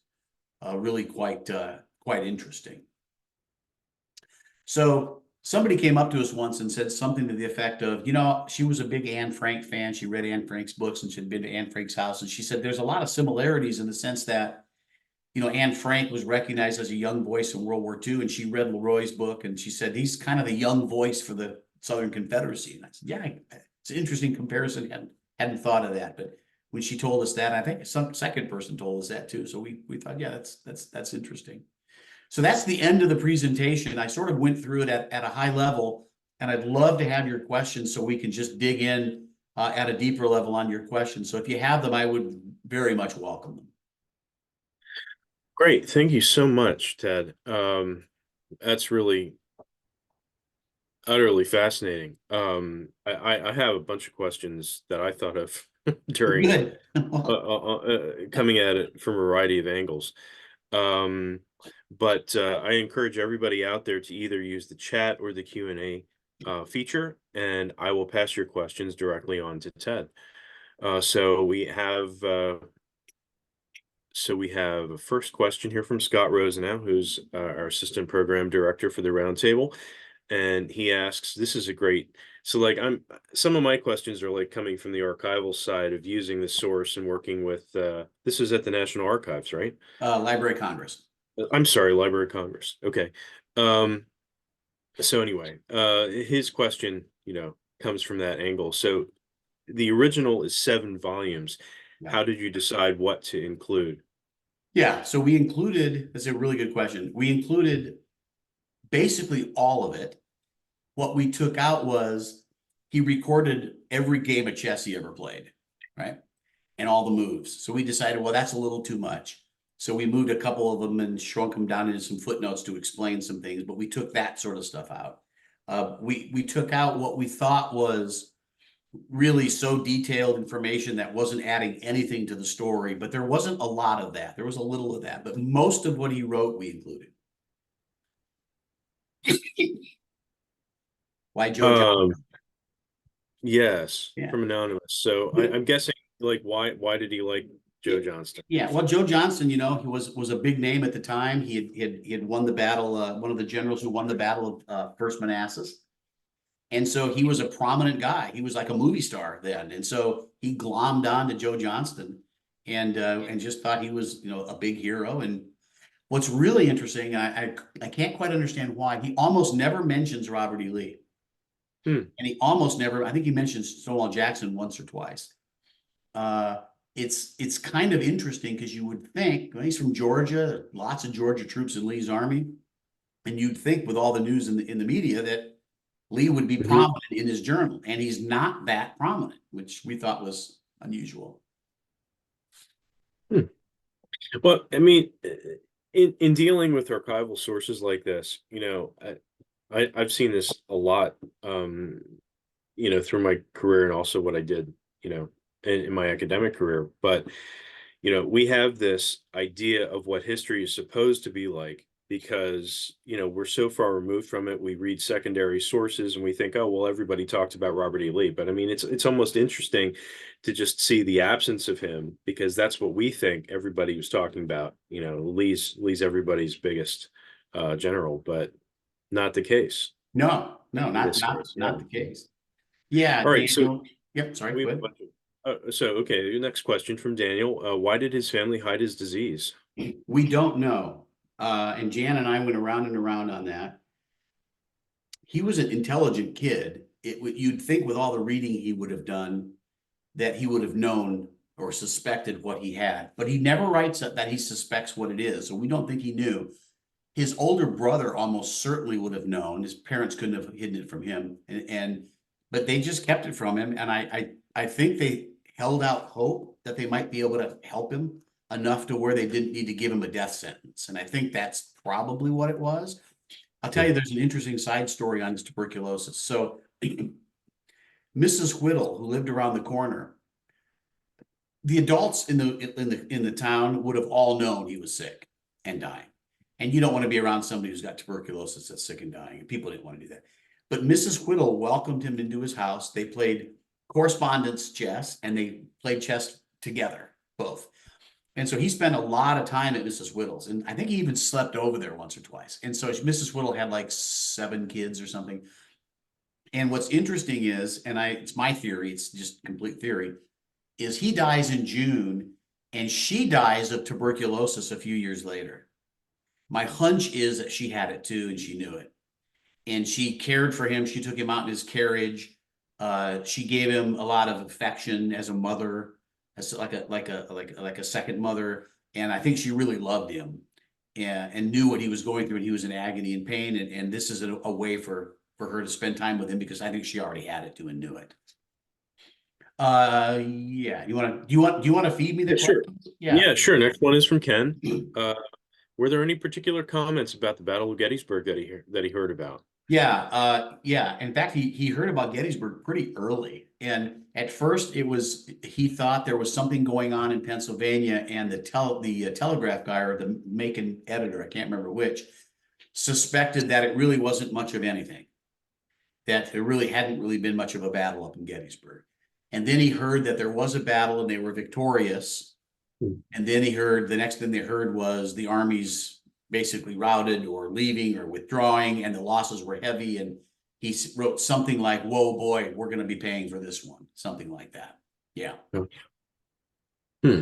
really quite interesting. So somebody came up to us once and said something to the effect of, she was a big Anne Frank fan. She read Anne Frank's books and she'd been to Anne Frank's house. And she said there's a lot of similarities in the sense that, Anne Frank was recognized as a young voice in World War II, and she read LeRoy's book, and she said he's kind of the young voice for the Southern Confederacy. And I said, yeah, it's an interesting comparison. Hadn't thought of that. But when she told us that, I think some second person told us that too. So we thought, yeah, that's interesting. So that's the end of the presentation. I sort of went through it at a high level, and I'd love to have your questions so we can just dig in at a deeper level on your questions. So if you have them, I would very much welcome them. Great. Thank you so much, Ted. That's really utterly fascinating. I have a bunch of questions that I thought of during Good. coming at it from a variety of angles. But I encourage everybody out there to either use the chat or the Q&A feature, and I will pass your questions directly on to Ted. So we have a first question here from Scott Rosenau, who's our assistant program director for the Roundtable. And he asks, some of my questions are like coming from the archival side of using the source and working with, this is at the National Archives, right? Library of Congress. I'm sorry, Library of Congress. Okay. So anyway, his question, comes from that angle. So the original is 7 volumes. Yeah. How did you decide what to include? Yeah, so that's a really good question. We included basically all of it. What we took out was he recorded every game of chess he ever played, right? And all the moves. So we decided, well, that's a little too much. So we moved a couple of them and shrunk them down into some footnotes to explain some things, but we took that sort of stuff out. We took out what we thought was really so detailed information that wasn't adding anything to the story, but there wasn't a lot of that. There was a little of that, but most of what he wrote, we included. Why Joe Johnston? Yes, Yeah. from Anonymous. So I'm guessing, why did he like Joe Johnston? Yeah, well, Joe Johnston, he was a big name at the time. He had won the battle, one of the generals who won the Battle of First Manassas. And so he was a prominent guy. He was like a movie star then. And so he glommed on to Joe Johnston and just thought he was, a big hero. And what's really interesting, I can't quite understand why, he almost never mentions Robert E. Lee. And he almost never, I think he mentions Stonewall Jackson once or twice. It's kind of interesting because you would think, well, he's from Georgia, lots of Georgia troops in Lee's army. And you'd think with all the news in the media that Lee would be prominent in his journal, and he's not that prominent, which we thought was unusual. Well, I mean, in dealing with archival sources like this, I've seen this a lot through my career and also what I did, in my academic career. But, we have this idea of what history is supposed to be like because, we're so far removed from it. We read secondary sources and we think, oh, well, everybody talked about Robert E. Lee. But I mean, it's almost interesting to just see the absence of him because that's what we think everybody was talking about. Lee's everybody's biggest general, but not the case No, no, in this not case. the case. Yeah, All right, so Daniel. Yep, sorry, we go have a ahead. bunch okay, the next question from Daniel. Why did his family hide his disease? We don't know. And Jan and I went around and around on that. He was an intelligent kid. You'd think with all the reading he would have done that he would have known or suspected what he had, but he never writes that he suspects what it is. So we don't think he knew. His older brother almost certainly would have known. His parents couldn't have hidden it from him, and but they just kept it from him. And I think they held out hope that they might be able to help him enough to where they didn't need to give him a death sentence. And I think that's probably what it was. I'll tell you, there's an interesting side story on his tuberculosis. So Mrs. Whittle, who lived around the corner, the adults in the town would have all known he was sick and dying. And you don't want to be around somebody who's got tuberculosis that's sick and dying. And people didn't want to do that. But Mrs. Whittle welcomed him into his house. They played correspondence chess and they played chess together, both. And so he spent a lot of time at Mrs. Whittle's. And I think he even slept over there once or twice. And so Mrs. Whittle had like 7 kids or something. And what's interesting is, and it's my theory, it's just complete theory, is he dies in June and she dies of tuberculosis a few years later. My hunch is that she had it too and she knew it. And she cared for him. She took him out in his carriage. She gave him a lot of affection as a mother, as like a second mother. And I think she really loved him and knew what he was going through, and he was in agony and pain. And this is a way for her to spend time with him because I think she already had it too and knew it. Yeah. Do you want to feed me the Yeah, sure. questions? Yeah. Yeah, sure. Next one is from Ken. Uh, were there any particular comments about the Battle of Gettysburg that he heard about? Yeah. In fact, he heard about Gettysburg pretty early, and at first he thought there was something going on in Pennsylvania, and the telegraph guy or the Macon editor, I can't remember which, suspected that it really wasn't much of anything, that there really hadn't really been much of a battle up in Gettysburg. And then he heard that there was a battle and they were victorious. And then the next thing they heard was the armies basically routed or leaving or withdrawing, and the losses were heavy. And he wrote something like, "Whoa, boy, we're going to be paying for this one," something like that. Yeah. Hmm.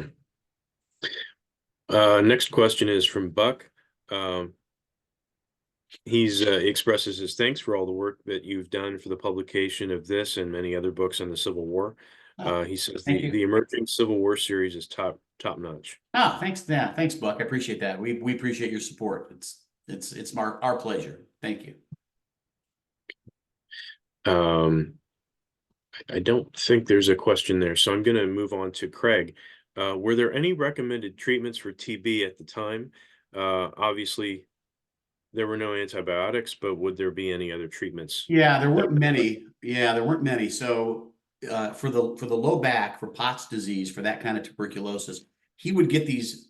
Next question is from Buck. Um, he expresses his thanks for all the work that you've done for the publication of this and many other books on the Civil War. He says Thank the you. emerging Civil War series is top notch. Thanks. Yeah, thanks, Buck. I appreciate that. We appreciate your support. It's our pleasure. Thank you. I don't think there's a question there, so I'm going to move on to Craig. Were there any recommended treatments for TB at the time? Obviously, there were no antibiotics, but would there be any other treatments? Yeah, there weren't many. Yeah, there weren't many. So for the low back, for Pott's disease, for that kind of tuberculosis, he would get these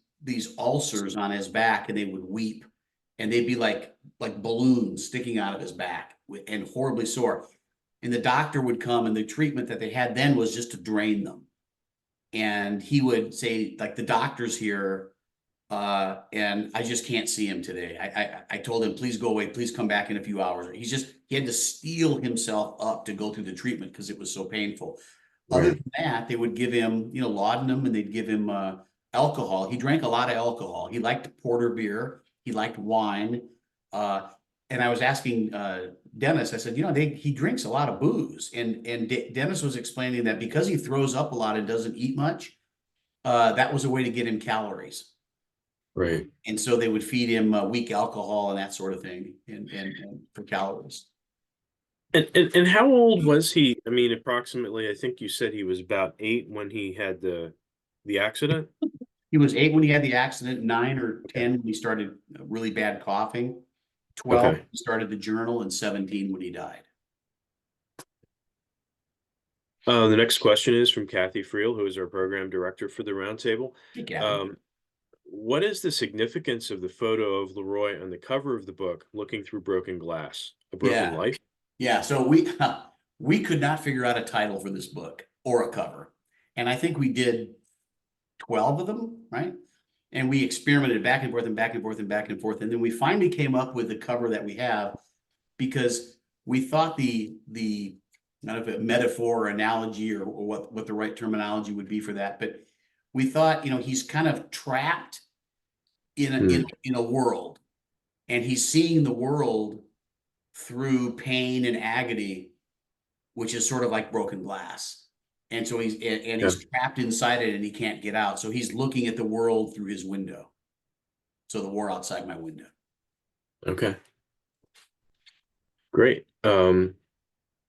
ulcers on his back, and they would weep, and they'd be like balloons sticking out of his back and horribly sore. And the doctor would come, and the treatment that they had then was just to drain them. And he would say, like, the doctor's here, and I just can't see him today. I told him, please go away, please come back in a few hours. He had to steel himself up to go through the treatment because it was so painful. Other than that, they would give him, laudanum, and they'd give him alcohol. He drank a lot of alcohol. He liked porter beer. He liked wine. And I was asking Dennis, I said, he drinks a lot of booze. And Dennis was explaining that because he throws up a lot and doesn't eat much, that was a way to get him calories. Right. And so they would feed him weak alcohol and that sort of thing, and for calories. And how old was he? I mean, approximately, I think you said he was about 8 when he had the accident. He was 8 when he had the accident, 9 or 10 Okay. when he started really bad coughing, 12 when Okay. he started the journal, and 17 when he died. The next question is from Kathy Friel, who is our program director for the Roundtable. Hey, Kathy. What is the significance of the photo of LeRoy on the cover of the book, looking through broken glass? A broken Yeah. life? Yeah. So we could not figure out a title for this book or a cover. And I think we did 12 of them, right? And we experimented back and forth and back and forth and back and forth. And then we finally came up with the cover that we have because we thought the not if a metaphor or analogy or what the right terminology would be for that, but we thought, he's kind of trapped in a world, and he's seeing the world through pain and agony, which is sort of like broken glass. And so he's Yeah. he's trapped inside it and he can't get out. So he's looking at the world through his window. So the war outside my window. Okay. Great.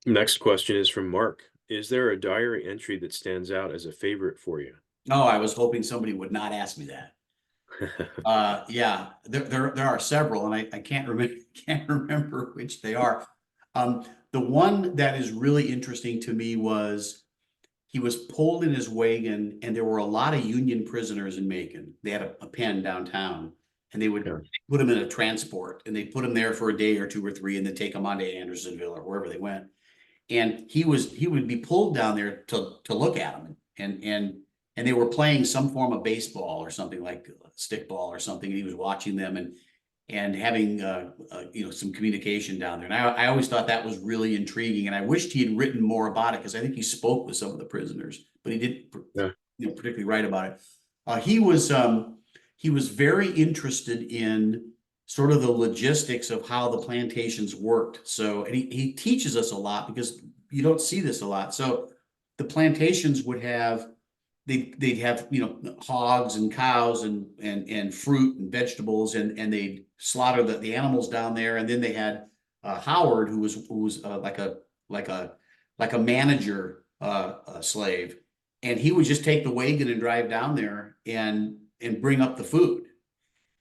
Next question is from Mark. Is there a diary entry that stands out as a favorite for you? No, I was hoping somebody would not ask me that. Yeah, there are several, and I can't remember which they are. The one that is really interesting to me was he was pulled in his wagon, and there were a lot of Union prisoners in Macon. They had a pen downtown, and they would Yeah. put him in a transport, and they put him there for a day or two or three, and then take him on to Andersonville or wherever they went. And he would be pulled down there to look at him, and they were playing some form of baseball or something like stickball or something. And he was watching them and having some communication down there. And I always thought that was really intriguing, and I wished he had written more about it because I think he spoke with some of the prisoners, but he didn't Yeah. particularly write about it. He was very interested in sort of the logistics of how the plantations worked. So, and he teaches us a lot because you don't see this a lot. So the plantations would have they'd have hogs and cows and fruit and vegetables, and they'd slaughter the animals down there, and then they had Howard, who was like a manager slave, and he would just take the wagon and drive down there and bring up the food,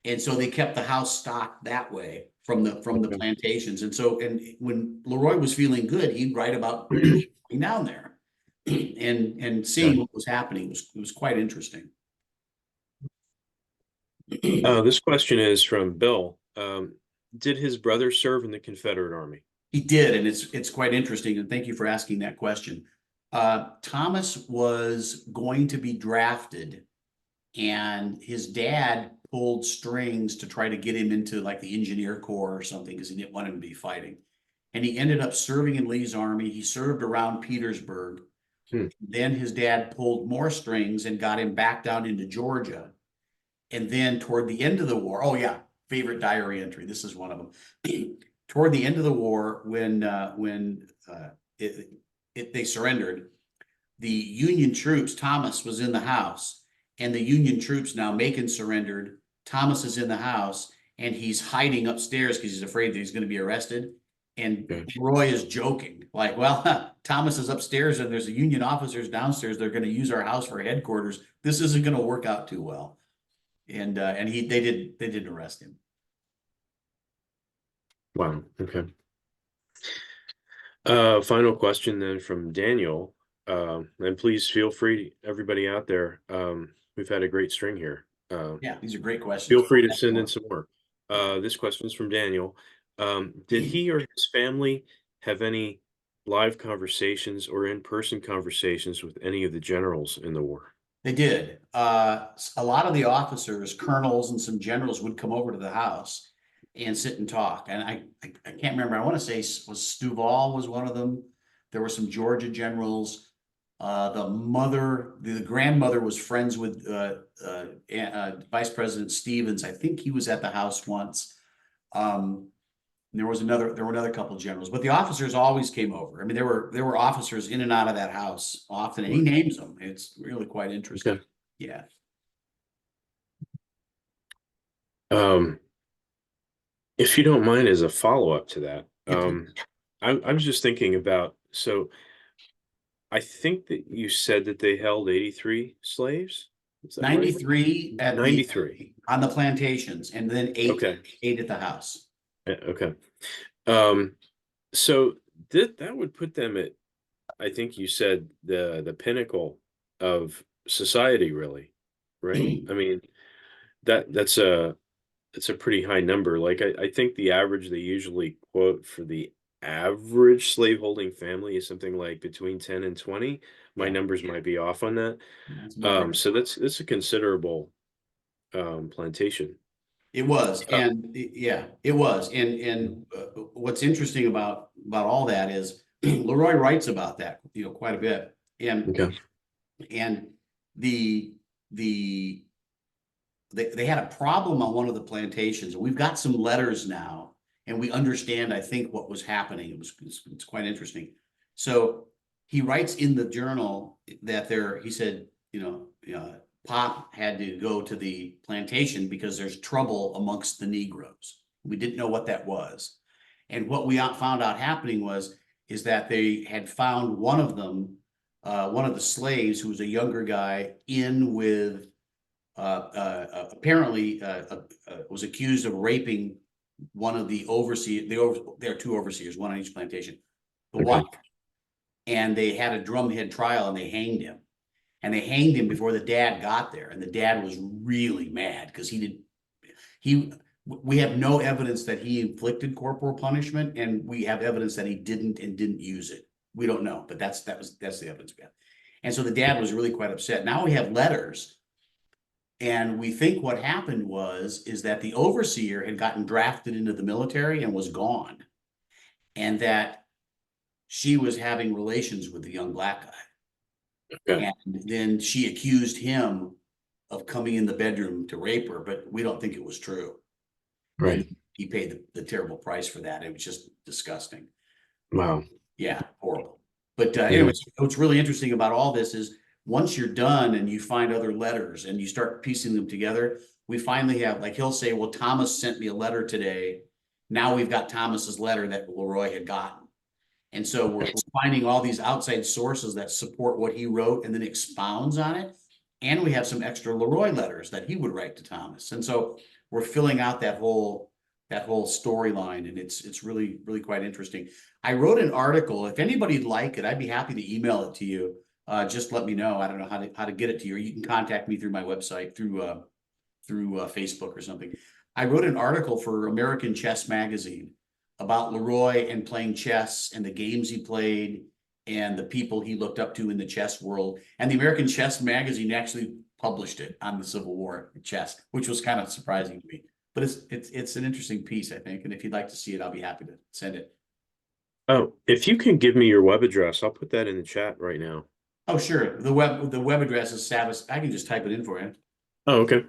and so they kept the house stocked that way from the Okay. plantations. And so, and when LeRoy was feeling good, he'd write about going down there and seeing Yeah. what was happening was quite interesting. This question is from Bill. Did his brother serve in the Confederate Army? He did, and it's quite interesting. And thank you for asking that question. Thomas was going to be drafted, and his dad pulled strings to try to get him into like the engineer corps or something because he didn't want him to be fighting. And he ended up serving in Lee's army. He served around Petersburg. Then his dad pulled more strings and got him back down into Georgia. And then toward the end of the war, oh yeah, favorite diary entry. This is one of them. Toward the end of the war, when they surrendered, the Union troops, Thomas was in the house, and the Union troops, now Macon surrendered. Thomas is in the house, and he's hiding upstairs because he's afraid that he's going to be arrested. And Roy is joking, like, well, Thomas is upstairs and there's a Union officers downstairs. They're going to use our house for headquarters. This isn't going to work out too well. And they did arrest him. Wow. Okay. Final question then from Daniel. And please feel free, everybody out there. We've had a great string here. Yeah, these are great questions. Feel free to send in some more. This question is from Daniel. Did he or his family have any live conversations or in-person conversations with any of the generals in the war? They did. A lot of the officers, colonels, and some generals would come over to the house and sit and talk. And I can't remember. I want to say was Stovall was one of them. There were some Georgia generals. The grandmother was friends with Vice President Stevens. I think he was at the house once. There were another couple of generals, but the officers always came over. I mean, there were officers in and out of that house often, and he names them. It's really quite interesting. Okay. Yeah. If you don't mind, as a follow-up to that, Yeah, I was just thinking about, so I think that you said that they held 83 slaves. Is that right? 93 at 93 on the plantations, and then eight Okay. at the house. Okay. So that would put them at I think you said the pinnacle of society, really, right? I mean, that's a pretty high number. Like I think the average they usually quote for the average slaveholding family is something like between 10 and 20. My Yeah, numbers might be off on that. that's about right. So that's a considerable plantation. It was, Uh, and yeah, it was. And what's interesting about all that is LeRoy writes about that, quite a bit. And okay. and the the they had a problem on one of the plantations. We've got some letters now, and we understand, I think, what was happening. It's quite interesting. So he writes in the journal that he said, Pop had to go to the plantation because there's trouble amongst the Negroes. We didn't know what that was. And what we found out happening is that they had found one of them, one of the slaves who was a younger guy, in with apparently was accused of raping one of the overseers. There are two overseers, one on each plantation, the Okay. wife. And they had a drumhead trial and they hanged him. And they hanged him before the dad got there. And the dad was really mad because we have no evidence that he inflicted corporal punishment, and we have evidence that he didn't and didn't use it. We don't know, but that's the evidence we have. And so the dad was really quite upset. Now we have letters, and we think what happened is that the overseer had gotten drafted into the military and was gone, and that she was having relations with the young black guy. Okay. And then she accused him of coming in the bedroom to rape her, but we don't think it was true. And Right. he paid the terrible price for that. It was just disgusting. Wow. Yeah, horrible. But Yeah. anyways, what's really interesting about all this is once you're done and you find other letters and you start piecing them together, we finally have, like, he'll say, well, Thomas sent me a letter today. Now we've got Thomas's letter that LeRoy had gotten. And so we're finding all these outside sources that support what he wrote and then expounds on it. And we have some extra LeRoy letters that he would write to Thomas. And so we're filling out that whole storyline, and it's really, really quite interesting. I wrote an article. If anybody'd like it, I'd be happy to email it to you. Just let me know. I don't know how to get it to you, or you can contact me through my website, through Facebook or something. I wrote an article for American Chess Magazine about LeRoy and playing chess and the games he played and the people he looked up to in the chess world. And the American Chess Magazine actually published it on the Civil War chess, which was kind of surprising to me. But it's an interesting piece, I think. And if you'd like to see it, I'll be happy to send it. Oh, if you can give me your web address, I'll put that in the chat right now. Oh, sure. The web address is Savas. I can just type it in for you. Oh, okay.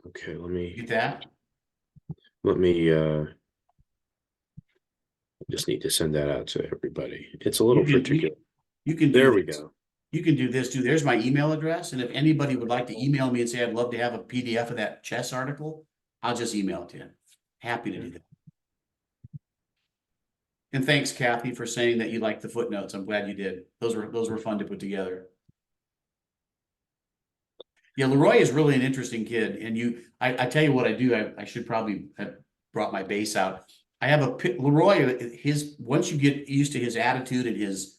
Okay, Get that? let me just need to send that out to everybody. It's a little particular. You can do There we this. go. You can do this too. There's my email address. And if anybody would like to email me and say, I'd love to have a PDF of that chess article, I'll just email it to you. Happy to do that. And thanks, Kathy, for saying that you liked the footnotes. I'm glad you did. Those were fun to put together. Yeah, LeRoy is really an interesting kid. And I tell you what I do. I should probably have brought my base out. I have LeRoy, once you get used to his attitude and his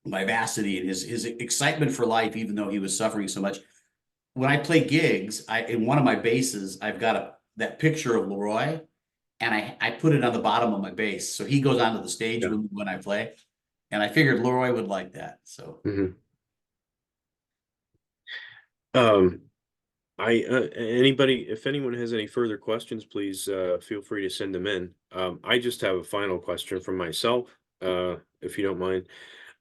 vivacity and his excitement for life, even though he was suffering so much. When I play gigs, in one of my bases, I've got that picture of LeRoy, and I put it on the bottom of my bass. So he goes onto the stage Yeah. when I play. And I figured LeRoy would like that. So if anyone has any further questions, please feel free to send them in. I just have a final question from myself, if you don't mind.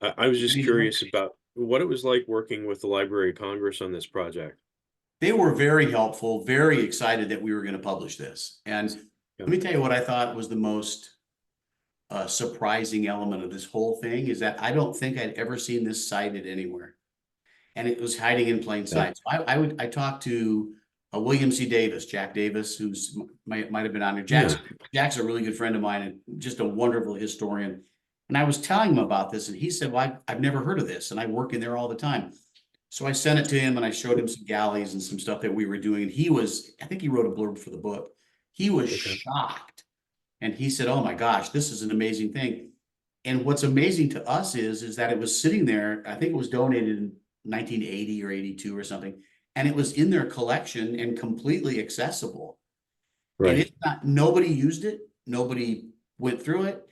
I was just curious about what it was like working with the Library of Congress on this project. they were very helpful, very excited that we were going to publish this. And Yeah. let me tell you what I thought was the most surprising element of this whole thing is that I don't think I'd ever seen this cited anywhere. And it was hiding in plain sight. So I talked to William C. Davis, Jack Davis, who's might have been on there. Jack's a really good friend of mine and just a wonderful historian. And I was telling him about this, and he said, well, I've never heard of this, and I work in there all the time. So I sent it to him, and I showed him some galleys and some stuff that we were doing. And I think he wrote a blurb for the book. He was shocked And he said, "Oh my gosh, this is an amazing thing." And what's amazing to us is that it was sitting there. I think it was donated in 1980 or 82 or something, and it was in their collection and completely accessible. And Right. it's not, nobody used it. Nobody went through it.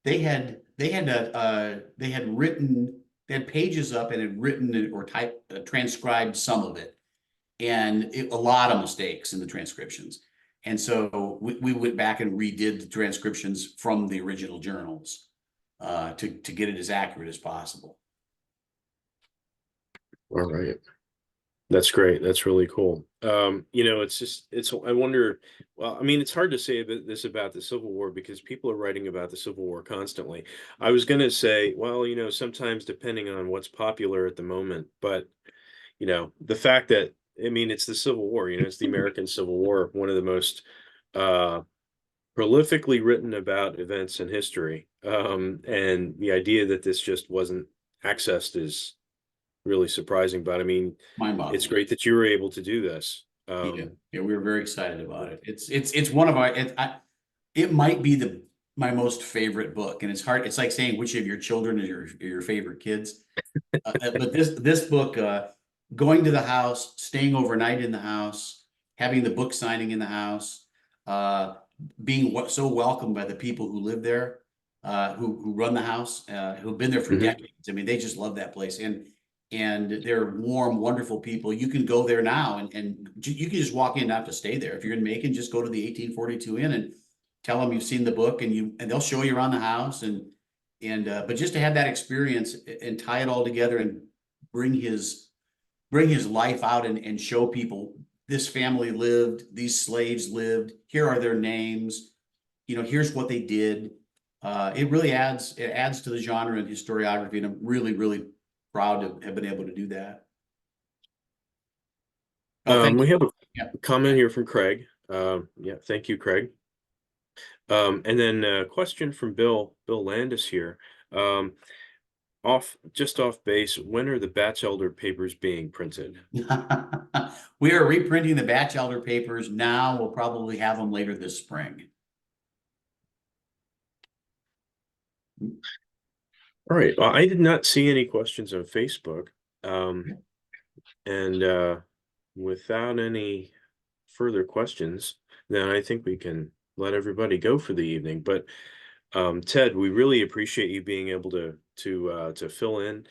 They had written, they had pages up and had written or typed, transcribed some of it, and a lot of mistakes in the transcriptions. And so we went back and redid the transcriptions from the original journals, to get it as accurate as possible. All right. That's great. That's really cool. I wonder, well, I mean, it's hard to say this about the Civil War because people are writing about the Civil War constantly. I was going to say, well, sometimes depending on what's popular at the moment, but, the fact that, I mean, it's the Civil War, it's the American Civil War, one of the most uh, prolifically written about events in history. And the idea that this just wasn't accessed is really surprising, but I mean, it's Mind-boggling. great that you were able to do this. Yeah, yeah, we were very excited about it. It's one of our, it might be my most favorite book, and it's hard. It's like saying which of your children is your favorite kids. But this book, going to the house, staying overnight in the house, having the book signing in the house, uh, being so welcomed by the people who live there, who run the house, who've been there for Mhm. decades. I mean, they just love that place, and they're warm, wonderful people. You can go there now, and you can just walk in, not have to stay there. If you're in Macon, just go to the 1842 Inn and tell them you've seen the book, and they'll show you around the house, and but just to have that experience and tie it all together and bring his bring his life out, and show people this family lived, these slaves lived, here are their names, here's what they did. It adds to the genre and historiography, and I'm really, really proud to have been able to do that. Oh, thank We you. have a Yeah. comment here from Craig. Yeah, thank you, Craig. And then a question from Bill Landis here. Um, just off base, when are the Batchelder papers being printed? We are reprinting the Batchelder papers now. We'll probably have them later this spring. All right. Well, I did not see any questions on Facebook. Um, and without any further questions, then I think we can let everybody go for the evening. But Ted, we really appreciate you being able to fill in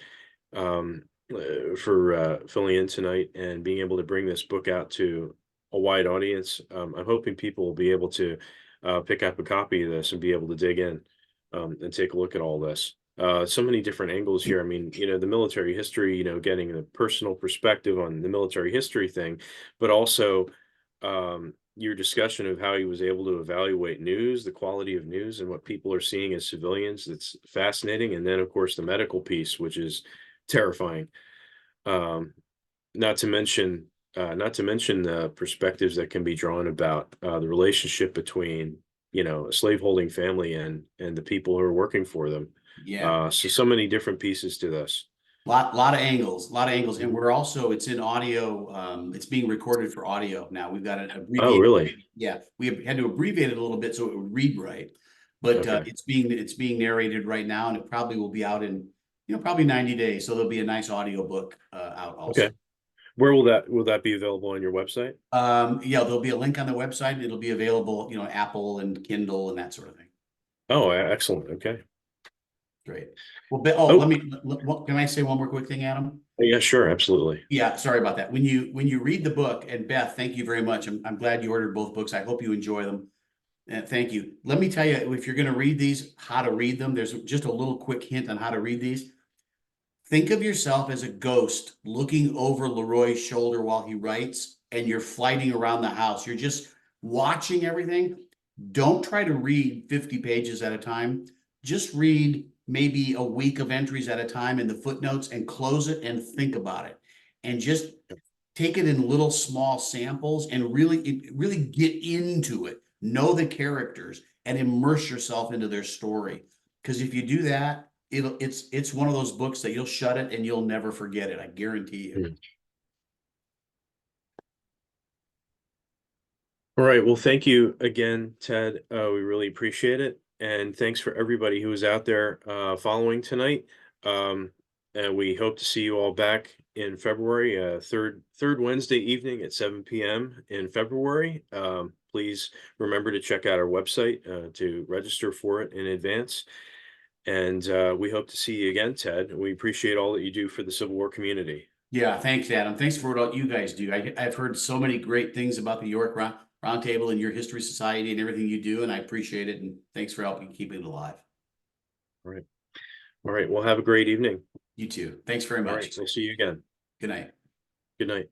for filling in tonight and being able to bring this book out to a wide audience. I'm hoping people will be able to pick up a copy of this and be able to dig in and take a look at all this. So many different angles here. I mean, the military history, getting the personal perspective on the military history thing, but also your discussion of how he was able to evaluate news, the quality of news, and what people are seeing as civilians. That's fascinating. And then, of course, the medical piece, which is terrifying. Um, not to mention the perspectives that can be drawn about the relationship between, a slaveholding family and the people who are working for them. Yeah. So many different pieces to this. Lot of angles, and Mhm. we're also, it's in audio. It's being recorded for audio now. We've got an Oh, abbreviated. really? Yeah, we had to abbreviate it a little bit so it would read right, but Okay. it's being narrated right now, and it probably will be out in, probably 90 days. So there'll be a nice audio book out also. Okay. Where will that be available on your website? Yeah, there'll be a link on the website. It'll be available, Apple and Kindle and that sort of thing. Oh, excellent. Okay. Great. Well, Oh, can I say one more quick thing, Adam? yeah, sure, absolutely. Yeah, sorry about that. When you read the book, and Beth, thank you very much. I'm glad you ordered both books. I hope you enjoy them. And thank you. Let me tell you, if you're going to read these, how to read them. There's just a little quick hint on how to read these. Think of yourself as a ghost looking over LeRoy's shoulder while he writes, and you're flighting around the house. You're just watching everything. Don't try to read 50 pages at a time. Just read maybe a week of entries at a time in the footnotes, and close it and think about it. And just take it in little small samples, and really get into it. Know the characters and immerse yourself into their story. Because if you do that, it's one of those books that you'll shut it and you'll never forget it. I guarantee you. Mm. All right. Well, thank you again, Ted. We really appreciate it. And thanks for everybody who was out there following tonight. Um, and we hope to see you all back in February, third Wednesday evening at 7 p.m. in February. Please remember to check out our website to register for it in advance. And we hope to see you again, Ted. We appreciate all that you do for the Civil War community. Yeah, thanks, Adam. Thanks for what you guys do. I've heard so many great things about the York Roundtable and your History Society and everything you do, and I appreciate it. And thanks for helping keep it alive. All right. All right. Well, have a great evening. You too. Thanks very All much. right. So see you again. Good night. Good night.